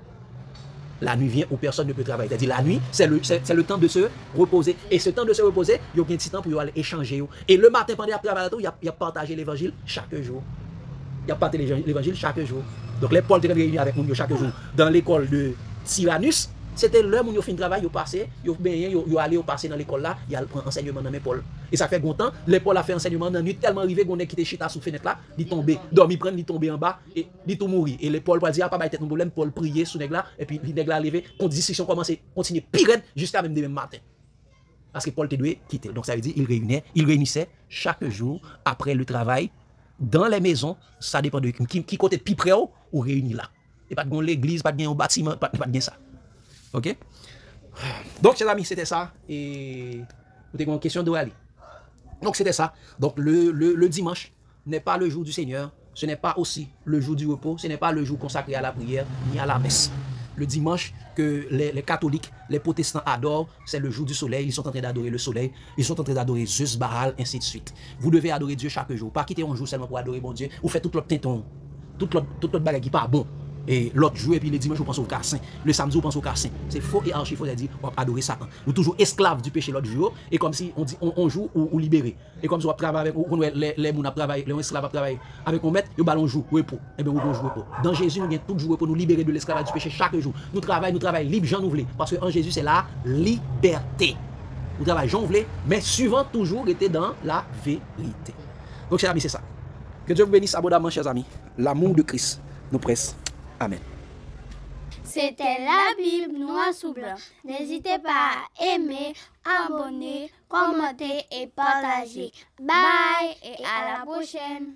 La nuit vient où personne ne peut travailler. C'est-à-dire la nuit, c'est le temps de se reposer. Et ce temps de se reposer, il y a un petit temps pour aller échanger. Et le matin, pendant le travail, il y a partagé l'évangile chaque jour. il a parlé l'évangile chaque jour. Donc les Paul étaient réunis avec nous chaque jour dans l'école de Tyrannus. C'était l'heure où ils fin travail, ils passaient, ils allaient passer dans l'école là, ils prendre enseignement dans mes Paul. Et ça fait longtemps, les Paul a fait enseignement dans nuit tellement arrivé qu'on est quitté chita sous fenêtre là, il tombé, dormi prendre, il tombé en bas et il tout mourir. Et les Paul va dire pas tête un problème, Paul prier sous nèg là et puis les nèg là levé, quand discussion commencer, continuer pire jusqu'à même demain matin. Parce que Paul te doit quitter. Donc ça veut dire il réunissait chaque jour après le travail dans les maisons, ça dépend de qui côté plus près ou réuni là. Et pas de l'église, pas de un bâtiment, pas de ça. OK? Donc, chers amis, c'était ça. Et vous avez une question de Ali. Donc, c'était ça. Donc, le dimanche n'est pas le jour du Seigneur. Ce n'est pas aussi le jour du repos. Ce n'est pas le jour consacré à la prière ni à la messe. Le dimanche que les catholiques, les protestants adorent, c'est le jour du soleil. Ils sont en train d'adorer le soleil. Ils sont en train d'adorer Zeus, Baal, ainsi de suite. Vous devez adorer Dieu chaque jour. Pas quitter un jour seulement pour adorer mon Dieu. Vous faites tout l'autre tinton, tout l'autre bagage qui n'est pas bon. Et l'autre jour, et puis les dimanches, on pense au cassin. Le samedi, on pense au cassin. C'est faux et archi faux de dire, on va adorer Satan. Nous toujours esclaves du péché l'autre jour. Et comme si on dit, on joue ou libéré. Et comme si on travaille avec, les gens travaillent, les esclaves travaillent avec un maître, et on joue, repos. Et bien, on joue repos. Dans Jésus, nous avons toujours pour nous libérer de l'esclavage du péché chaque jour. Nous travaillons libre, j'en ouvre. Parce qu'en Jésus, c'est la liberté. Nous travaillons, j'en ouvre, mais suivant toujours était dans la vérité. Donc, chers amis, c'est ça. Que Dieu vous bénisse abondamment, chers amis. L'amour de Christ nous presse. Amen. C'était la Bible noir sous blanc. N'hésitez pas à aimer, abonner, commenter et partager. Bye et à la prochaine.